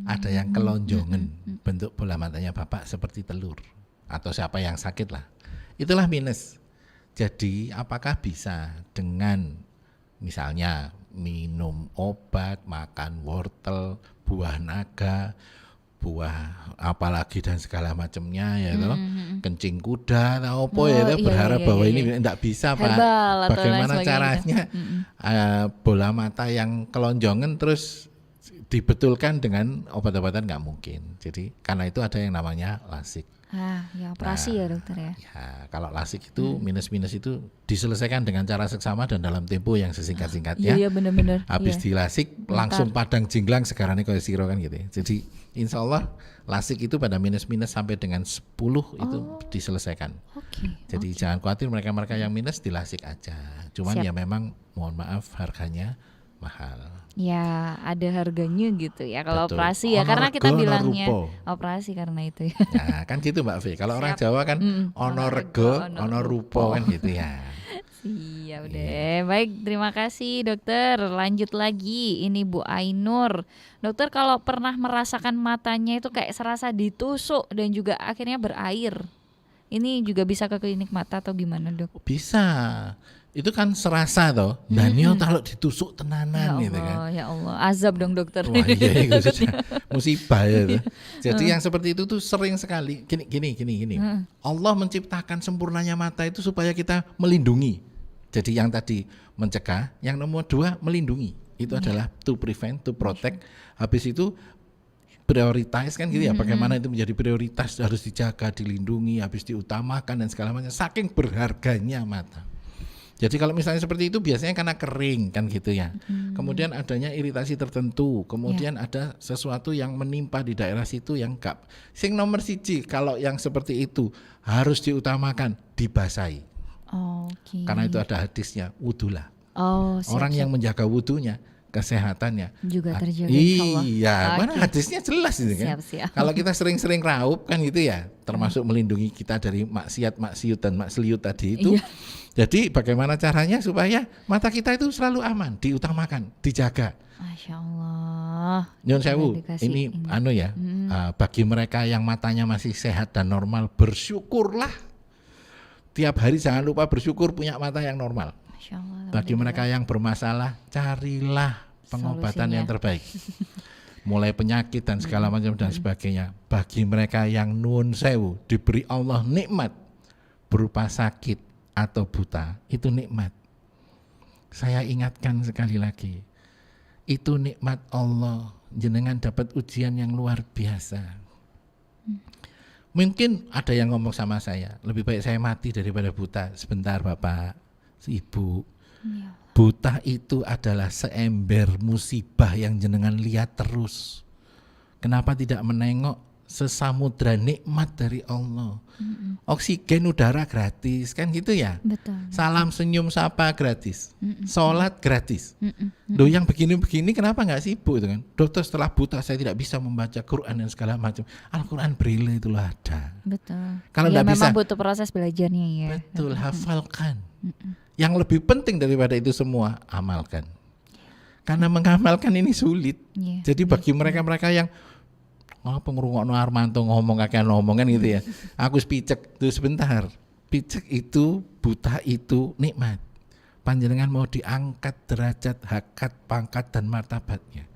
S2: Ada yang kelonjongan, bentuk bola matanya Bapak seperti telur, atau siapa yang sakit lah, itulah minus. Jadi apakah bisa dengan misalnya minum obat, makan wortel, buah naga, buah apalagi dan segala macamnya ya toh, kencing kuda atau apa ya, berharap bahwa ini tidak bisa Pak. Bagaimana caranya bola mata yang kelonjongan terus dibetulkan dengan obat-obatan? nggak mungkin. Jadi karena itu ada yang namanya lasik.
S1: Ya operasi ya dokter ya.
S2: Ya, kalau lasik itu minus-minus itu diselesaikan dengan cara seksama dan dalam tempo yang sesingkat-singkatnya.
S1: Iya benar-benar.
S2: Habis dilasik langsung padang jinglang sekarang ini kayak siro kan gitu. Jadi insya Allah lasik itu pada minus-minus sampai dengan 10 itu diselesaikan. Jadi jangan khawatir mereka-mereka yang minus dilasik aja. Cuman ya memang mohon maaf harganya mahal.
S1: Ya ada harganya gitu ya kalau operasi ya, karena kita bilangnya operasi karena itu ya.
S2: Nah kan gitu Mbak V. Kalau orang Jawa kan ono rego, ono rupo kan gitu ya.
S1: Siap deh. Baik, terima kasih dokter. Lanjut lagi, ini Bu Ainur. Dokter, kalau pernah merasakan matanya itu kayak serasa ditusuk dan juga akhirnya berair, ini juga bisa ke klinik mata atau gimana dok?
S2: Bisa. Itu kan serasa toh, dan kalau ditusuk tenanan gitu kan.
S1: Ya Allah, azab dong dokter.
S2: Wah iya, musibah ya. Jadi yang seperti itu tuh sering sekali. Gini. Allah menciptakan sempurnanya mata itu supaya kita melindungi. Jadi yang tadi mencegah, yang nomor 2 melindungi. Itu adalah to prevent, to protect. Habis itu prioritas kan gitu ya. Bagaimana itu menjadi prioritas, harus dijaga, dilindungi, habis diutamakan dan segala macam. Saking berharganya mata. Jadi kalau misalnya seperti itu biasanya karena kering kan gitu ya. Kemudian adanya iritasi tertentu, kemudian ada sesuatu yang menimpa di daerah situ yang enggak. Sing nomor 1 kalau yang seperti itu harus diutamakan dibasahi. Karena itu ada hadisnya, wudulah. Orang yang menjaga wudunya, kesehatannya
S1: juga terjaga.
S2: Iya, mana hadisnya jelas itu kan. Kalau kita sering-sering raup kan gitu ya, termasuk melindungi kita dari maksiat, maksiut dan maksliut tadi itu. Jadi bagaimana caranya supaya mata kita itu selalu aman, diutamakan, dijaga.
S1: Masya Allah.
S2: Nyun sewu, ini bagi mereka yang matanya masih sehat dan normal, bersyukurlah. Tiap hari jangan lupa bersyukur punya mata yang normal.
S1: Masya Allah.
S2: Bagi mereka yang bermasalah, carilah pengobatan yang terbaik. Mulai penyakit dan segala macam dan sebagainya. Bagi mereka yang nuwun sewu, diberi Allah nikmat berupa sakit atau buta, itu nikmat. Saya ingatkan sekali lagi, itu nikmat Allah. Jenengan dapat ujian yang luar biasa. Mungkin ada yang ngomong sama saya, lebih baik saya mati daripada buta. Sebentar Bapak, Ibu, buta itu adalah seember musibah yang jenengan lihat terus. Kenapa tidak menengok sesamudra nikmat dari Allah? Oksigen udara gratis kan gitu ya.
S1: Betul.
S2: Salam senyum sapa gratis. Sholat gratis. Loh yang begini-begini kenapa nggak sibuk itu kan? Dokter, setelah buta saya tidak bisa membaca Quran dan segala macam. Al-Quran Braille itu ada.
S1: Betul.
S2: Kalau nggak bisa,
S1: memang butuh proses belajarnya ya.
S2: Betul, hafalkan. Yang lebih penting daripada itu semua, amalkan. Karena mengamalkan ini sulit. Jadi bagi mereka-mereka yang pengrungokno Armanto ngomong kakek ngomongan gitu ya. Aku picek tuh sebentar. Picek itu, buta itu nikmat. Panjenengan mau diangkat derajat, hakat, pangkat dan martabatnya.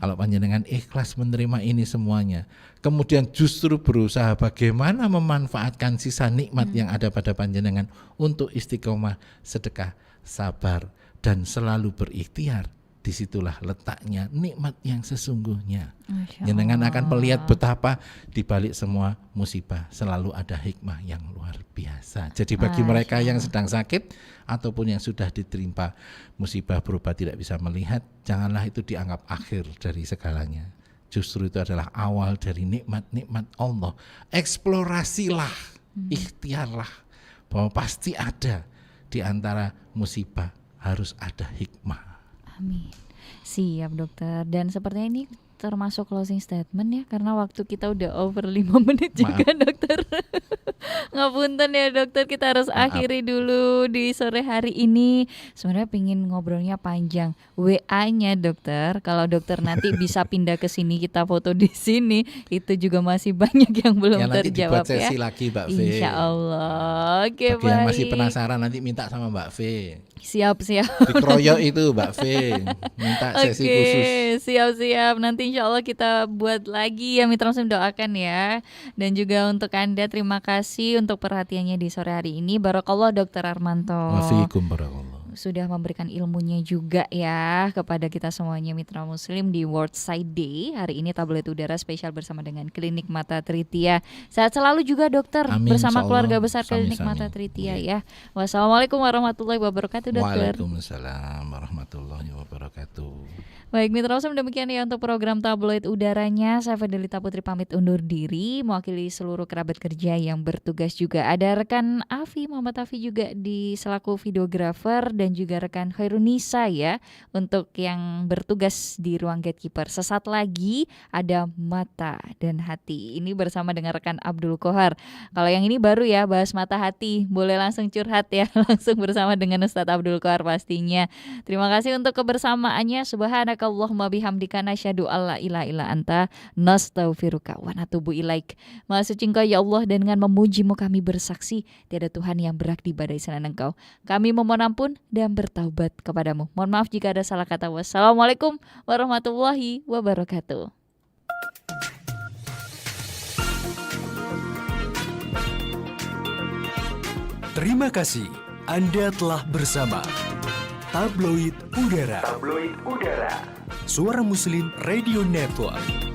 S2: Kalau panjenengan ikhlas menerima ini semuanya, kemudian justru berusaha bagaimana memanfaatkan sisa nikmat yang ada pada panjenengan untuk istiqomah, sedekah, sabar dan selalu berikhtiar, disitulah letaknya nikmat yang sesungguhnya. Jenengan akan melihat betapa di balik semua musibah selalu ada hikmah yang luar biasa. Jadi bagi mereka yang sedang sakit ataupun yang sudah diterima musibah berupa tidak bisa melihat, janganlah itu dianggap akhir dari segalanya. Justru itu adalah awal dari nikmat-nikmat Allah. Eksplorasilah, ikhtiarlah bahwa pasti ada di antara musibah harus ada hikmah.
S1: Amin. Siap dokter. Dan sepertinya ini termasuk closing statement ya, karena waktu kita udah over 5 menit juga dokter. Ngapunten ya dokter, kita harus akhiri dulu di sore hari ini. Sebenarnya pingin ngobrolnya panjang. WA-nya dokter, kalau dokter nanti bisa pindah ke sini, kita foto di sini, itu juga masih banyak yang belum terjawab
S2: nanti dibuat sesi lagi Mbak V.
S1: Insya Allah. Oke,
S2: bagi yang masih penasaran nanti minta sama Mbak V.
S1: Siap.
S2: Dikeroyok itu Mbak V, minta sesi khusus.
S1: Siap. Nanti insya Allah kita buat lagi ya, Mitra Muslim, doakan ya. Dan juga untuk Anda, terima kasih untuk perhatiannya di sore hari ini. Barakallah Dokter Armanto.
S2: Wafiikum barakallah.
S1: Sudah memberikan ilmunya juga ya kepada kita semuanya Mitra Muslim di World Sight Day. Hari ini tabloid udara spesial bersama dengan Klinik Mata Trithia. Sehat selalu juga dokter. Amin, bersama keluarga besar Klinik Mata Trithia ya. Wassalamualaikum warahmatullahi wabarakatuh dokter.
S2: Waalaikumsalam warahmatullahi wabarakatuh.
S1: Baik Mitra Muslim, demikian ya untuk program tabloid udaranya. Saya Fedelita Putri pamit undur diri, mewakili seluruh kerabat kerja yang bertugas juga. Ada rekan Afi, Muhammad Afi juga di selaku videografer, dan juga rekan Khairunisa ya untuk yang bertugas di ruang gatekeeper. Sesaat lagi ada Mata dan Hati. Ini bersama dengan rekan Abdul Kohar. Kalau yang ini baru ya, bahas mata hati, boleh langsung curhat ya, langsung bersama dengan Ustadz Abdul Kohar pastinya. Terima kasih untuk kebersamaannya. Subhanakallahumma bihamdika nasyhadu alla ilaha illa anta nastaghfiruka wa natubu ilaik. Maha suci Engkau ya Allah, dan dengan memujimu kami bersaksi tiada Tuhan yang berhak diibadahi selain Engkau. Kami memohon ampun dan bertaubat kepadamu. Mohon maaf jika ada salah kata. Wassalamualaikum warahmatullahi wabarakatuh.
S3: Terima kasih Anda telah bersama Tabloid Udara. Suara Muslim Radio Network.